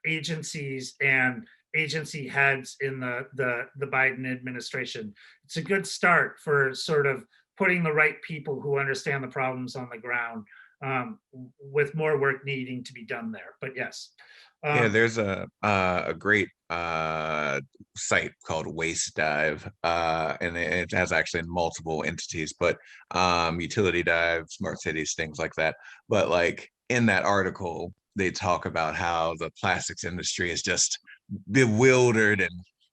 agencies and agency heads in the Biden administration. It's a good start for sort of putting the right people who understand the problems on the ground, with more work needing to be done there. But yes, Yeah, there's a great site called Waste Dive, and it has actually multiple entities, but utility dive, smart cities, things like that. But like in that article, they talk about how the plastics industry is just bewildered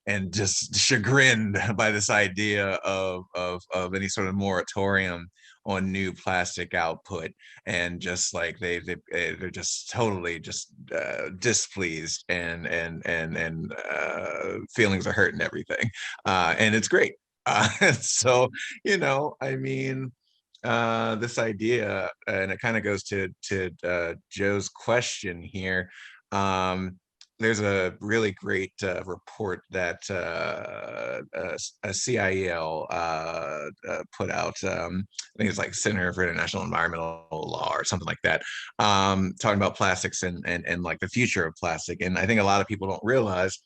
and just chagrined by this idea of any sort of moratorium on new plastic output, and just like they're just totally just displeased, and feelings are hurt and everything, and it's great. So I mean, this idea, and it kind of goes to Joe's question here. There's a really great report that a CIEL put out. I think it's like Center for International Environmental Law or something like that, talking about plastics and like the future of plastic. And I think a lot of people don't realize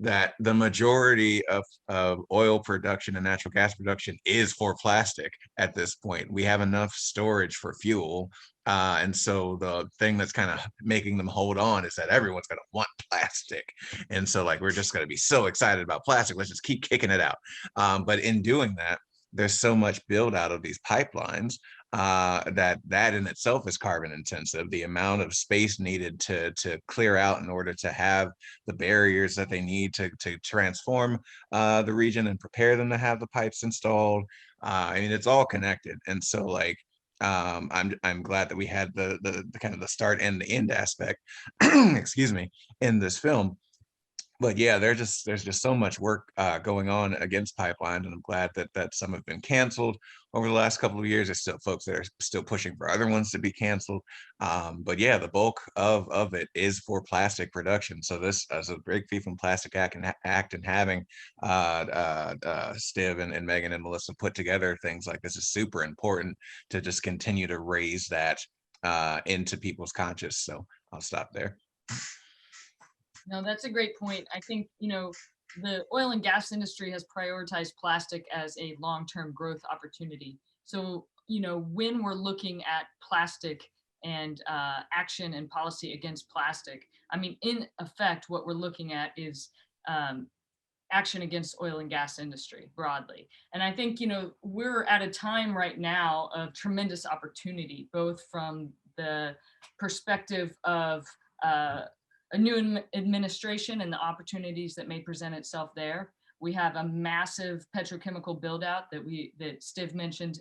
that the majority of oil production and natural gas production is for plastic at this point. We have enough storage for fuel. And so the thing that's kind of making them hold on is that everyone's going to want plastic. And so like, we're just going to be so excited about plastic. Let's just keep kicking it out. But in doing that, there's so much build out of these pipelines that in itself is carbon intensive. The amount of space needed to clear out in order to have the barriers that they need to transform the region and prepare them to have the pipes installed. I mean, it's all connected. And so like, I'm glad that we had the kind of the start and the end aspect, excuse me, in this film. But yeah, there's just so much work going on against pipelines, and I'm glad that some have been canceled over the last couple of years. There's still folks that are still pushing for other ones to be canceled. But yeah, the bulk of it is for plastic production. So this as a Break Free from Plastic Act and having Stiv and Megan and Melissa put together things like this is super important to just continue to raise that into people's conscious. So I'll stop there. No, that's a great point. I think, the oil and gas industry has prioritized plastic as a long-term growth opportunity. So, when we're looking at plastic and action and policy against plastic, I mean, in effect, what we're looking at is action against oil and gas industry broadly. And I think, we're at a time right now of tremendous opportunity, both from the perspective of a new administration and the opportunities that may present itself there. We have a massive petrochemical build out that Stiv mentioned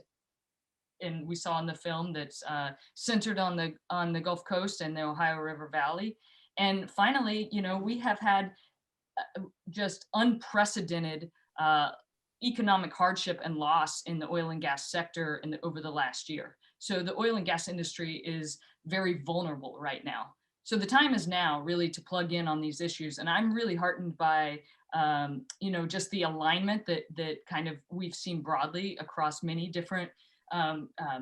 and we saw in the film that's centered on the Gulf Coast and the Ohio River Valley. And finally, we have had just unprecedented economic hardship and loss in the oil and gas sector over the last year. So the oil and gas industry is very vulnerable right now. So the time is now really to plug in on these issues. And I'm really heartened by, just the alignment that kind of we've seen broadly across many different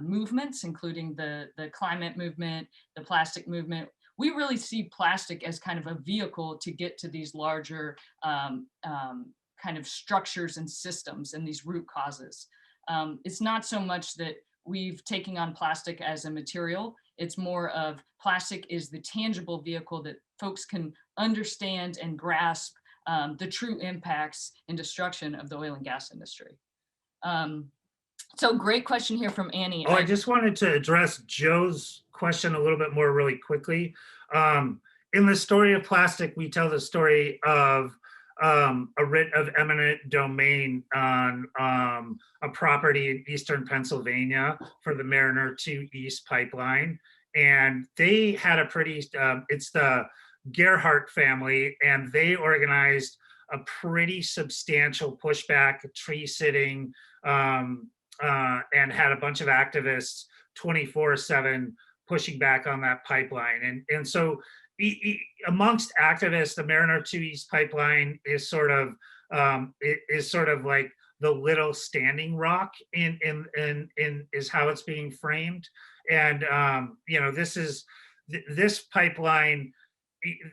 movements, including the climate movement, the plastic movement. We really see plastic as kind of a vehicle to get to these larger kind of structures and systems and these root causes. It's not so much that we've taken on plastic as a material. It's more of plastic is the tangible vehicle that folks can understand and grasp the true impacts and destruction of the oil and gas industry. So great question here from Annie. Oh, I just wanted to address Joe's question a little bit more really quickly. In the story of plastic, we tell the story of a writ of eminent domain on a property in eastern Pennsylvania for the Mariner 2 East pipeline. And they had a pretty, it's the Gerhardt family, and they organized a pretty substantial pushback, tree sitting, and had a bunch of activists 24/7 pushing back on that pipeline. And so amongst activists, the Mariner 2 East pipeline is sort of like the little standing rock in is how it's being framed. And this pipeline,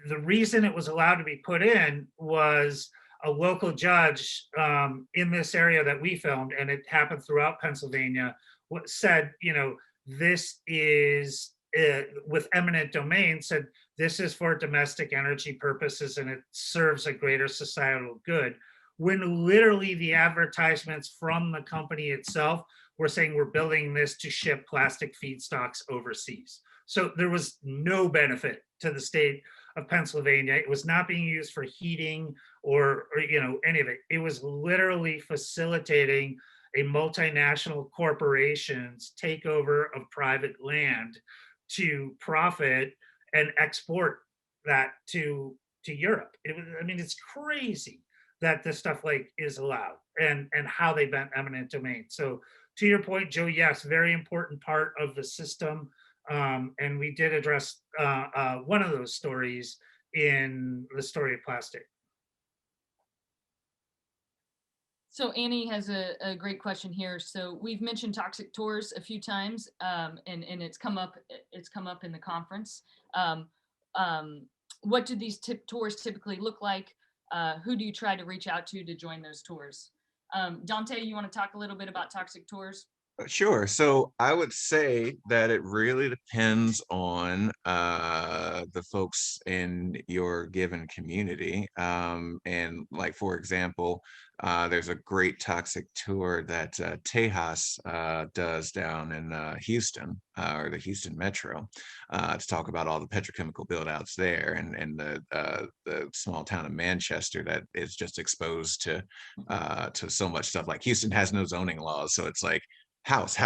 the reason it was allowed to be put in was a local judge in this area that we filmed, and it happened throughout Pennsylvania, said, this is with eminent domain, said this is for domestic energy purposes and it serves a greater societal good, when literally the advertisements from the company itself were saying we're building this to ship plastic feedstocks overseas. So there was no benefit to the state of Pennsylvania. It was not being used for heating or any of it. It was literally facilitating a multinational corporation's takeover of private land to profit and export that to Europe. It's crazy that this stuff is allowed and how they bent eminent domain. So to your point, Joe, yes, very important part of the system. And we did address one of those stories in the story of plastic. So Annie has a great question here. So we've mentioned toxic tours a few times, and it's come up in the conference. What do these tours typically look like? Who do you try to reach out to join those tours? Dante, you want to talk a little bit about toxic tours? Sure. So I would say that it really depends on the folks in your given community. And like, for example, there's a great toxic tour that Tejas does down in Houston, or the Houston Metro, to talk about all the petrochemical build-outs there, and the small town of Manchester that is just exposed to so much stuff. Like, Houston has no zoning laws, so it's like house,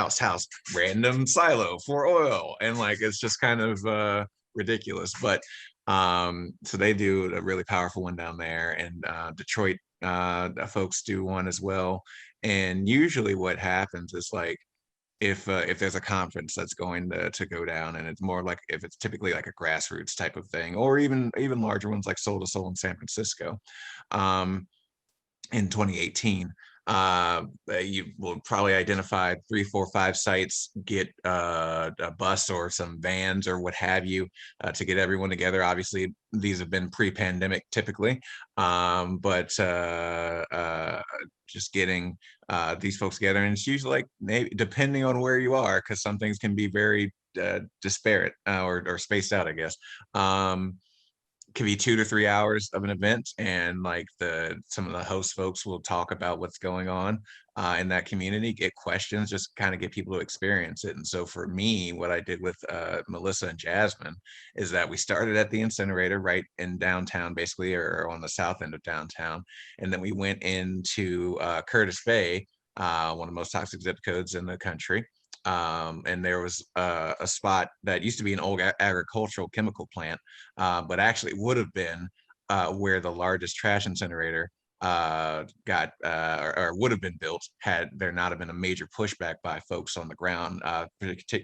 random silo for oil, and like it's just kind of ridiculous. But so they do a really powerful one down there, and Detroit folks do one as well. And usually what happens is, like, if there's a conference that's going to go down, and it's more like, if it's typically like a grassroots type of thing, or even larger ones like Soul to Soul in San Francisco in 2018, you will probably identify 3, 4, 5 sites, get a bus or some vans or what have you, to get everyone together. Obviously, these have been pre-pandemic typically, but just getting these folks together. And it's usually, like, maybe depending on where you are, because some things can be very disparate or spaced out, I guess. Could be 2 to 3 hours of an event, and like some of the host folks will talk about what's going on in that community, get questions, just kind of get people to experience it. And so for me, what I did with Melissa and Jasmine is that we started at the incinerator right in downtown, basically, or on the south end of downtown, and then we went into Curtis Bay, one of the most toxic zip codes in the country. And there was a spot that used to be an old agricultural chemical plant, but actually would have been where the largest trash incinerator got or would have been built, had there not have been a major pushback by folks on the ground,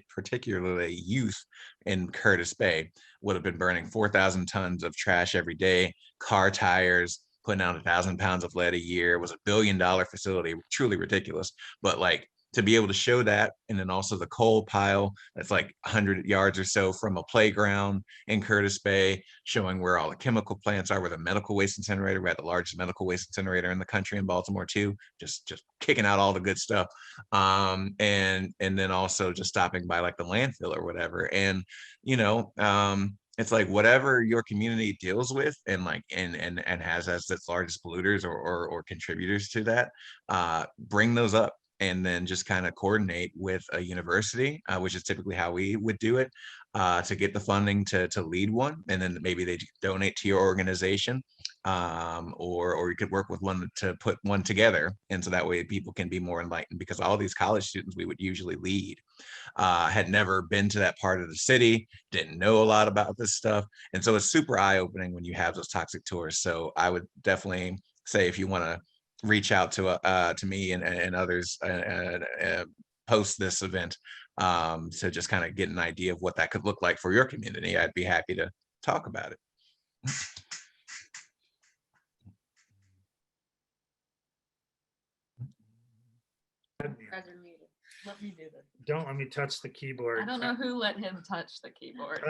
particularly youth in Curtis Bay. Would have been burning 4,000 tons of trash every day, car tires, putting out 1,000 pounds of lead a year. It was $1 billion facility, truly ridiculous. But like, to be able to show that, and then also the coal pile that's like 100 yards or so from a playground in Curtis Bay, showing where all the chemical plants are, where the medical waste incinerator, we had the largest medical waste incinerator in the country in Baltimore too, just kicking out all the good stuff. And then also just stopping by like the landfill or whatever. And it's like, whatever your community deals with and like and has as its largest polluters or contributors to that, bring those up, and then just kind of coordinate with a university, which is typically how we would do it, to get the funding to lead one. And then maybe they donate to your organization, or you could work with one to put one together. And so that way people can be more enlightened, because all these college students we would usually lead had never been to that part of the city, didn't know a lot about this stuff. And so it's super eye-opening when you have those toxic tours. So I would definitely say, if you want to reach out to me and others post this event, to just kind of get an idea of what that could look like for your community, I'd be happy to talk about it. Let me do this. Don't let me touch the keyboard. I don't know who let him touch the keyboard.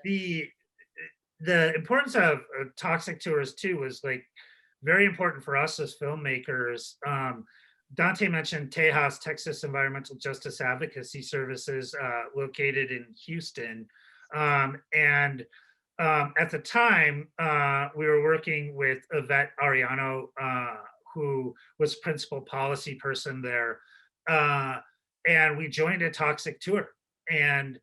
The importance of toxic tours too was like very important for us as filmmakers. Dante mentioned Tejas, Texas Environmental Justice Advocacy Services, located in Houston. And at the time, we were working with Yvette Ariano, who was principal policy person there. And we joined a toxic tour. And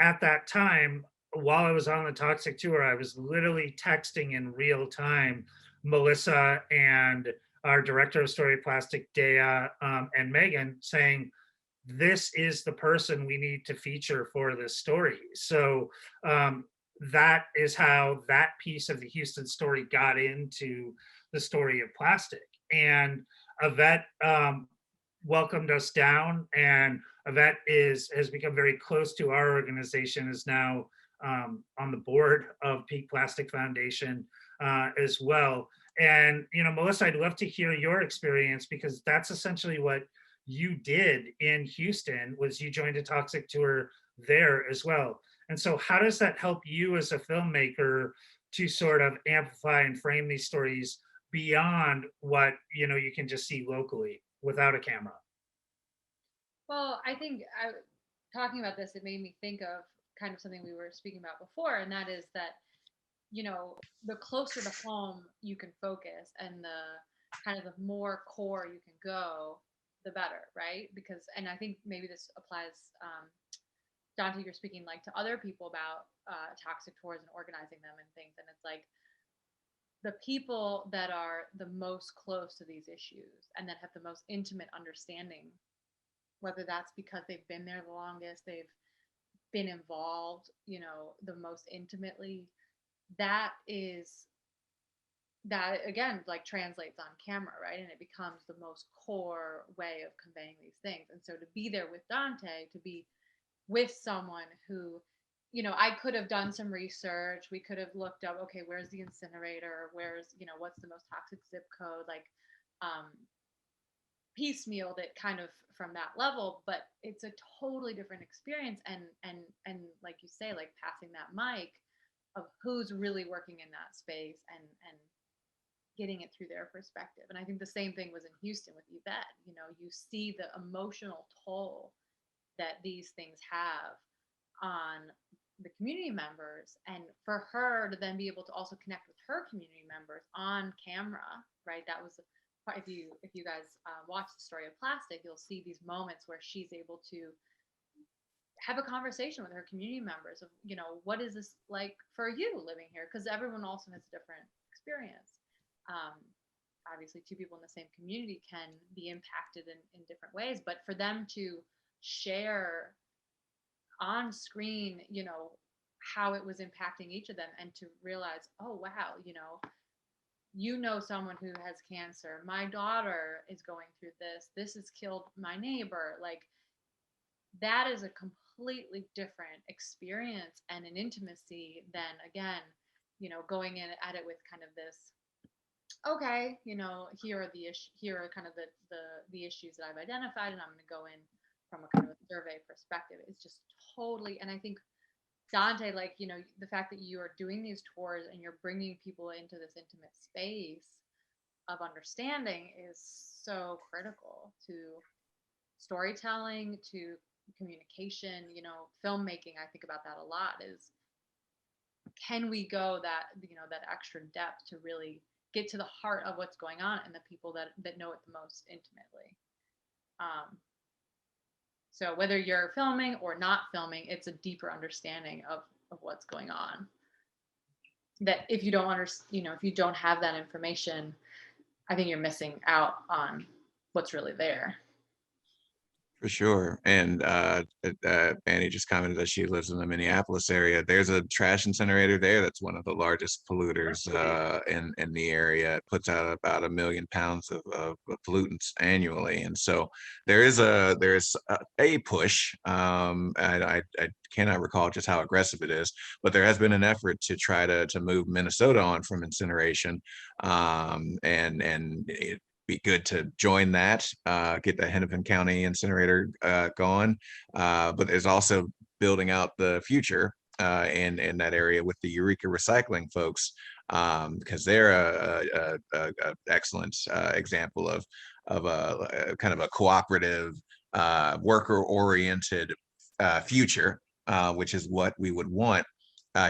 at that time, while I was on the toxic tour, I was literally texting in real time Melissa and our director of story plastic, Dea, and Megan, saying, this is the person we need to feature for this story. So that is how that piece of the Houston story got into the story of plastic. And Yvette welcomed us down, and Yvette has become very close to our organization, is now on the board of Peak Plastic Foundation as well. And, you know, Melissa, I'd love to hear your experience, because that's essentially what you did in Houston, was you joined a toxic tour there as well. And so how does that help you as a filmmaker to sort of amplify and frame these stories beyond what, you know, you can just see locally without a camera? Well, I think talking about this, it made me think of kind of something we were speaking about before, and that is that, you know, the closer to home you can focus and the kind of the more core you can go, the better, right? Because, and I think maybe this applies, Dante, you're speaking like to other people about toxic tours and organizing them and things, and it's like the people that are the most close to these issues and that have the most intimate understanding, whether that's because they've been there the longest, they've been involved, you know, the most intimately, that again like translates on camera, right? And it becomes the most core way of conveying these things. And so to be there with Dante, to be with someone who, you know, I could have done some research, we could have looked up, okay, where's the incinerator, where's, you know, what's the most toxic zip code, like piecemealed it kind of from that level, but it's a totally different experience. And like you say, like passing that mic of who's really working in that space and getting it through their perspective. And I think the same thing was in Houston with Yvette. You know, you see the emotional toll that these things have on the community members, and for her to then be able to also connect with her community members on camera, right? That was, if you guys watch the story of Plastic, you'll see these moments where she's able to have a conversation with her community members of, you know, what is this like for you living here? Because everyone also has a different experience. Obviously, two people in the same community can be impacted in different ways, but for them to share on screen, you know, how it was impacting each of them, and to realize, oh wow, you know someone who has cancer, my daughter is going through this has killed my neighbor, like that is a completely different experience and an intimacy than, again, you know, going in at it with kind of this, okay, you know, here are kind of the issues that I've identified, and I'm going to go in from a kind of a survey perspective. It's just totally, and I think Dante, like, you know, the fact that you are doing these tours and you're bringing people into this intimate space of understanding is so critical to storytelling, to communication, you know, filmmaking. I think about that a lot, is can we go that, you know, that extra depth to really get to the heart of what's going on and the people that know it the most intimately. So whether you're filming or not filming, it's a deeper understanding of what's going on. That if you don't if you don't have that information, I think you're missing out on what's really there. For sure. And Annie just commented that she lives in the Minneapolis area. There's a trash incinerator there that's one of the largest polluters in the area. It puts out about 1 million pounds of pollutants annually. And so there's a push. I cannot recall just how aggressive it is, but there has been an effort to try to move Minnesota on from incineration. And be good to join that, get the Hennepin County incinerator going. But there's also building out the future in that area with the Eureka Recycling folks, because they're a excellent example of a kind of a cooperative, worker-oriented future which is what we would want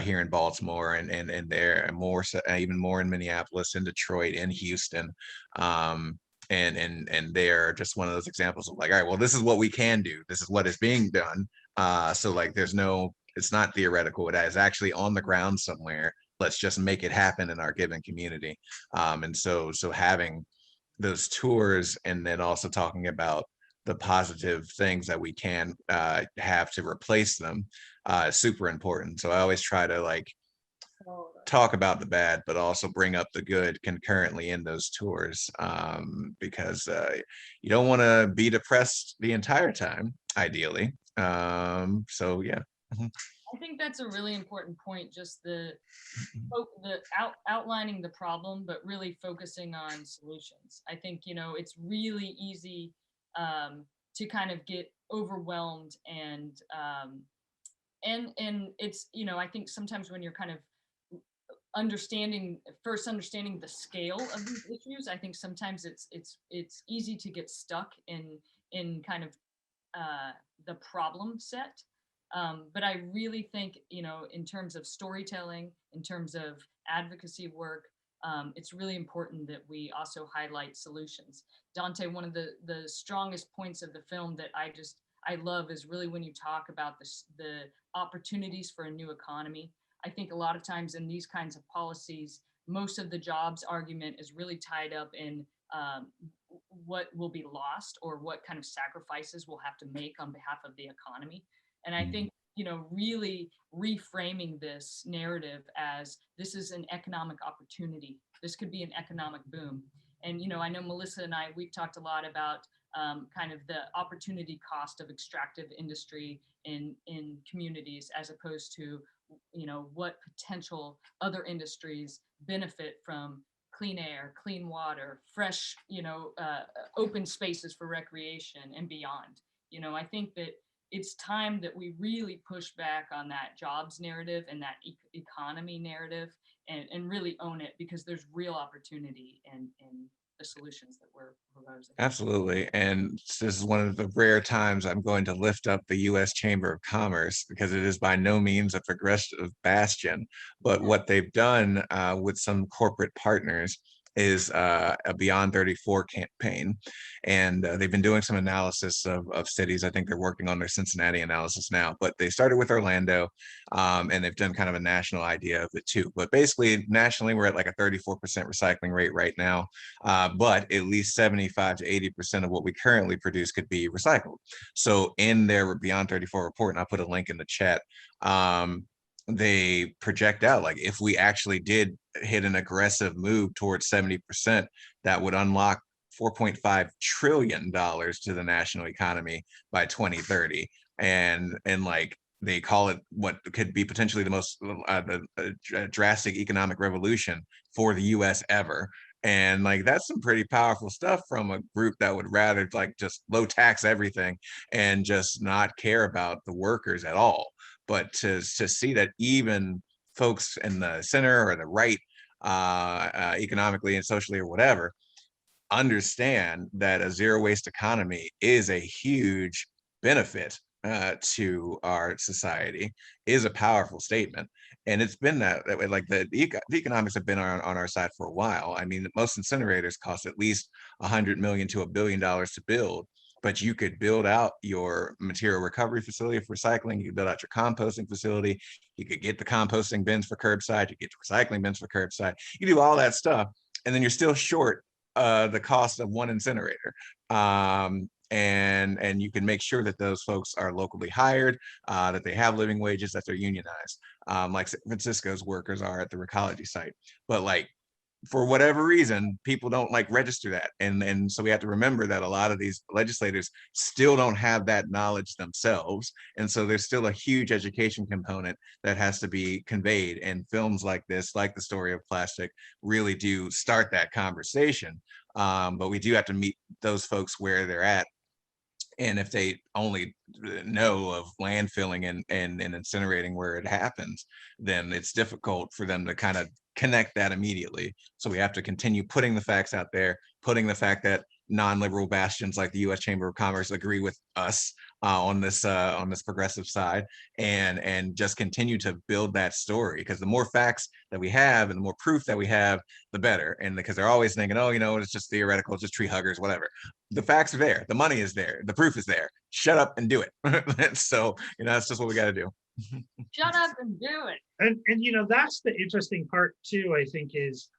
here in Baltimore and there, and more so, even more in Minneapolis, in Detroit, in Houston. And they're just one of those examples of like, all right, well, this is what we can do. This is what is being done. So like, it's not theoretical. It is actually on the ground somewhere. Let's just make it happen in our given community. And so having those tours, and then also talking about the positive things that we can have to replace them, is super important. So I always try to like talk about the bad, but also bring up the good concurrently in those tours, because you don't want to be depressed the entire time, ideally. So yeah. Mhm. I think that's a really important point, just the outlining the problem, but really focusing on solutions. I think, it's really easy to kind of get overwhelmed, and it's, I think sometimes when you're kind of understanding the scale of these issues, I think sometimes it's easy to get stuck in kind of the problem set. But I really think, in terms of storytelling, in terms of advocacy work, it's really important that we also highlight solutions. Dante, one of the strongest points of the film that I love is really when you talk about the opportunities for a new economy. I think a lot of times in these kinds of policies, most of the jobs argument is really tied up in what will be lost or what kind of sacrifices we'll have to make on behalf of the economy. And I think, really reframing this narrative as this is an economic opportunity. This could be an economic boom. And, I know Melissa and we've talked a lot about kind of the opportunity cost of extractive industry in communities, as opposed to, what potential other industries benefit from clean air, clean water, fresh, open spaces for recreation and beyond. I think that it's time that we really push back on that jobs narrative and that economy narrative, and really own it, because there's real opportunity in the solutions that we're proposing. Absolutely. And this is one of the rare times I'm going to lift up the US Chamber of Commerce, because it is by no means a progressive bastion. But what they've done with some corporate partners is a Beyond 34 campaign. And they've been doing some analysis of cities. I think they're working on their Cincinnati analysis now, but they started with Orlando, and they've done kind of a national idea of it too. But basically, nationally, we're at like a 34% recycling rate right now. But at least 75 to 80% of what we currently produce could be recycled. So in their Beyond 34 report, and I'll put a link in the chat, they project out like if we actually did hit an aggressive move towards 70%, that would unlock $4.5 trillion to the national economy by 2030. And like they call it what could be potentially the most drastic economic revolution for the US ever. And like that's some pretty powerful stuff from a group that would rather like just low tax everything and just not care about the workers at all. But to see that even folks in the center or the right, economically and socially or whatever, understand that a zero waste economy is a huge benefit to our society, is a powerful statement. And it's been that way. Like the economics have been on our side for a while. I mean, most incinerators cost at least $100 million to $1 billion to build. But you could build out your material recovery facility for recycling. You could build out your composting facility. You could get the composting bins for curbside. You get the recycling bins for curbside. You do all that stuff, and then you're still short the cost of one incinerator. And you can make sure that those folks are locally hired, that they have living wages, that they're unionized, like San Francisco's workers are at the Recology site. But like, for whatever reason, people don't like register that. And so we have to remember that a lot of these legislators still don't have that knowledge themselves. And so there's still a huge education component that has to be conveyed. And films like this, like The Story of Plastic, really do start that conversation. But we do have to meet those folks where they're at. And if they only know of landfilling and incinerating where it happens, then it's difficult for them to kind of connect that immediately. So we have to continue putting the facts out there, putting the fact that non-liberal bastions like the U.S. Chamber of Commerce agree with us on this progressive side, and just continue to build that story, because the more facts that we have and the more proof that we have, the better. And because they're always thinking, oh, it's just theoretical, just tree huggers, whatever. The facts are there, the money is there, the proof is there. Shut up and do it. So that's just what we got to do. Shut up and do it. And that's the interesting part too, I think, is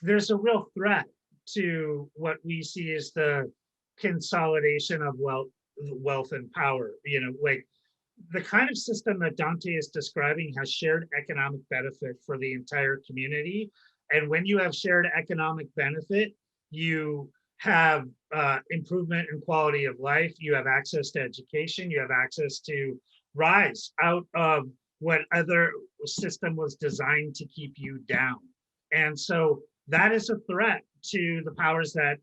there's a real threat to what we see as the consolidation of wealth and power. Like the kind of system that Dante is describing has shared economic benefit for the entire community. And when you have shared economic benefit, you have improvement in quality of life, you have access to education, you have access to rise out of what other system was designed to keep you down. And so that is a threat to the powers that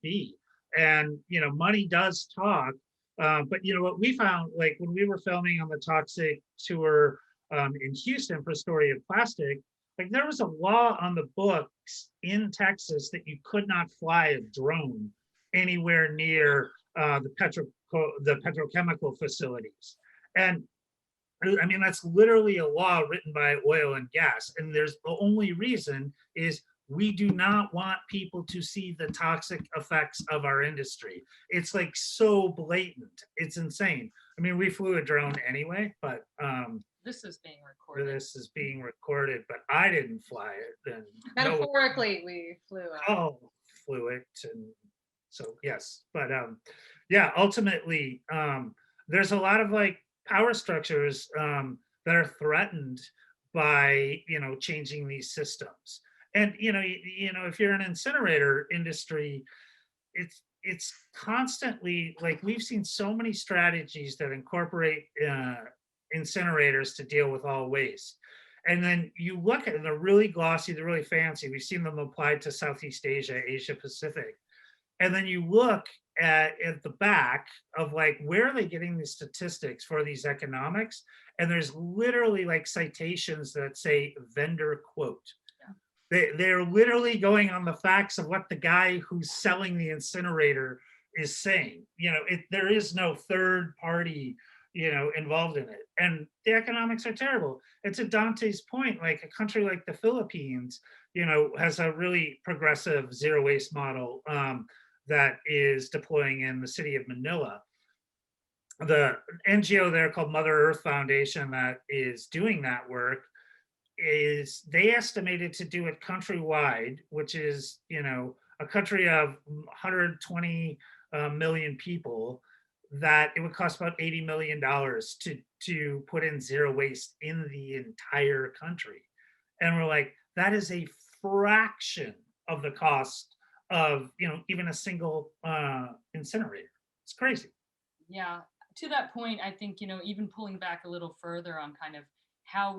be. And money does talk. But what we found, like when we were filming on the Toxic tour in Houston for Story of Plastic, like there was a law on the books in Texas that you could not fly a drone anywhere near the petrochemical facilities. And I mean, that's literally a law written by oil and gas. And there's the only reason is we do not want people to see the toxic effects of our industry. It's like so blatant. It's insane. I mean, we flew a drone anyway, but this is being recorded. But I didn't fly it. And metaphorically, we flew flew it. And so, yes, but yeah, ultimately, there's a lot of like power structures that are threatened by changing these systems. And if you're an incinerator industry, it's constantly like we've seen so many strategies that incorporate incinerators to deal with all waste. And then you look at them, they're really glossy, they're really fancy. We've seen them applied to Southeast Asia, Asia Pacific. And then you look at the back of like, where are they getting these statistics for these economics? And there's literally like citations that say vendor quote. They're literally going on the facts of what the guy who's selling the incinerator is saying. There is no third party, involved in it. And the economics are terrible. And to Dante's point, like a country like the Philippines, has a really progressive zero waste model that is deploying in the city of Manila. The NGO there called Mother Earth Foundation that is doing that work they estimated to do it countrywide, which is, a country of 120 million people, that it would cost about $80 million to put in zero waste in the entire country. And we're like, that is a fraction of the cost of, even a single incinerator. It's crazy. Yeah. To that point, I think, even pulling back a little further on kind of how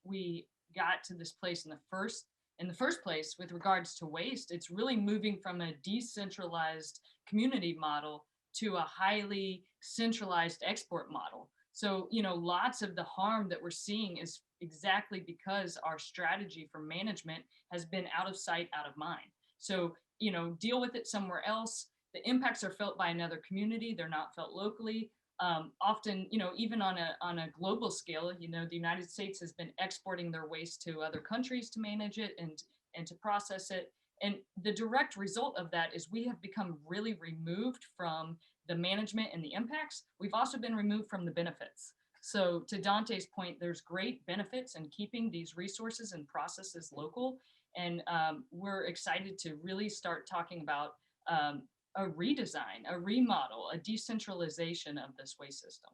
we got to this place in the first place with regards to waste, it's really moving from a decentralized community model to a highly centralized export model. So, lots of the harm that we're seeing is exactly because our strategy for management has been out of sight, out of mind. So, deal with it somewhere else. The impacts are felt by another community. They're not felt locally. Often, even on a global scale, the United States has been exporting their waste to other countries to manage it and to process it. And the direct result of that is we have become really removed from the management and the impacts. We've also been removed from the benefits. So to Dante's point, there's great benefits in keeping these resources and processes local. And we're excited to really start talking about a redesign, a remodel, a decentralization of this waste system.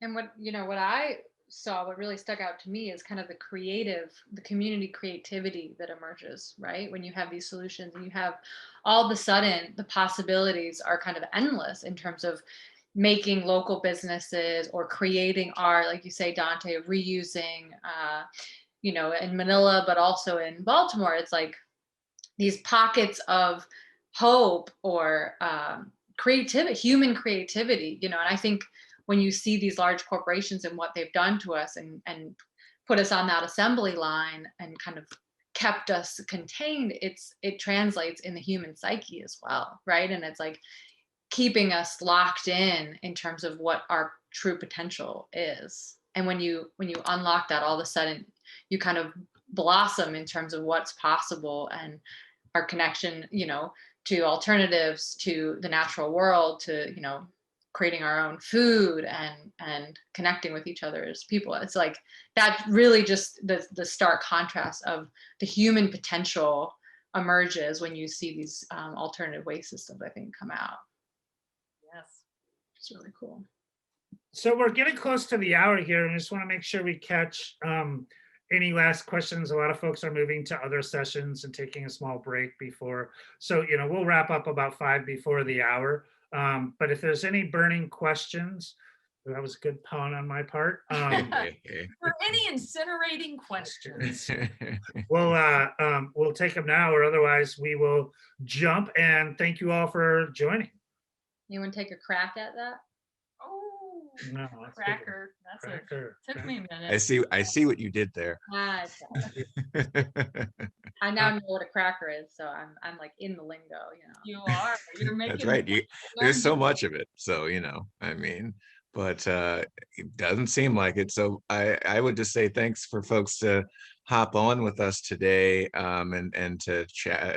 And what I saw, what really stuck out to me is kind of the community creativity that emerges, right? When you have these solutions and you have all of a sudden the possibilities are kind of endless in terms of making local businesses or creating art, like you say, Dante, reusing, in Manila, but also in Baltimore, it's like these pockets of hope or creativity, human creativity, and I think when you see these large corporations and what they've done to us and put us on that assembly line and kind of kept us contained, it translates in the human psyche as well, right? And it's like keeping us locked in terms of what our true potential is. And when you unlock that, all of a sudden you kind of blossom in terms of what's possible, and our connection, to alternatives, to the natural world, to, creating our own food and connecting with each other as people. It's like that really just the stark contrast of the human potential emerges when you see these alternative waste systems, I think, come out. Yes. It's really cool. So we're getting close to the hour here, and I just want to make sure we catch any last questions. A lot of folks are moving to other sessions and taking a small break before. So, we'll wrap up about 5 before the hour. But if there's any burning questions, that was a good pun on my part. For any incinerating questions. We'll take them now, or otherwise we will jump. And thank you all for joining. You want to take a crack at that? Oh, no, cracker. Took me a minute. I see what you did there. I now know what a cracker is, so I'm like in the lingo, You are. You're making. That's right. There's so much of it, so but it doesn't seem like it. So I would just say thanks for folks to hop on with us today, and to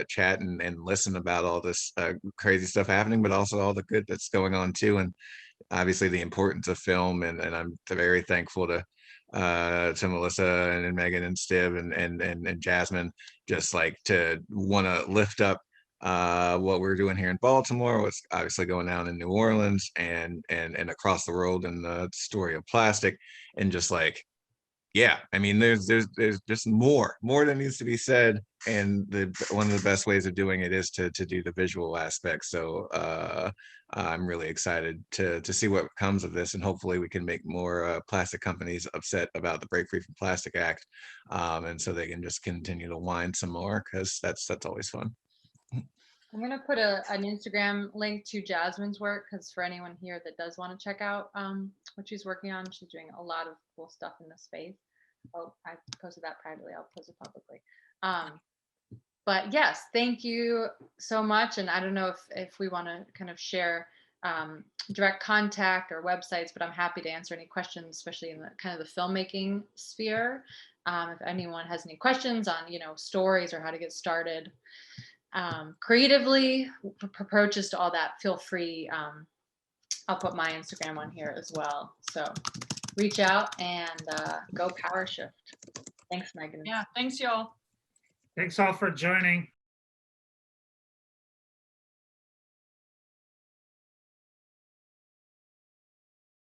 chat and listen about all this crazy stuff happening, but also all the good that's going on too, and obviously the importance of film. And I'm very thankful to Melissa and Megan and Stiv and Jasmine, just like to want to lift up what we're doing here in Baltimore, what's obviously going on in New Orleans and across the world, and the story of plastic, and just like, yeah, I mean, there's just more that needs to be said, and one of the best ways of doing it is to do the visual aspect. So I'm really excited to see what comes of this, and hopefully we can make more plastic companies upset about the Break Free from Plastic Act, and so they can just continue to whine some more, because that's always fun. I'm going to put an Instagram link to Jasmine's work, because for anyone here that does want to check out what she's working on, she's doing a lot of cool stuff in this space. Oh, I posted that privately. I'll post it publicly. But yes, thank you so much. And I don't know if we want to kind of share direct contact or websites, but I'm happy to answer any questions, especially in the kind of the filmmaking sphere. If anyone has any questions on, stories or how to get started creatively, approaches to all that, feel free. I'll put my Instagram on here as well. So reach out and go power shift. Thanks, Megan. Yeah, thanks y'all. Thanks all for joining.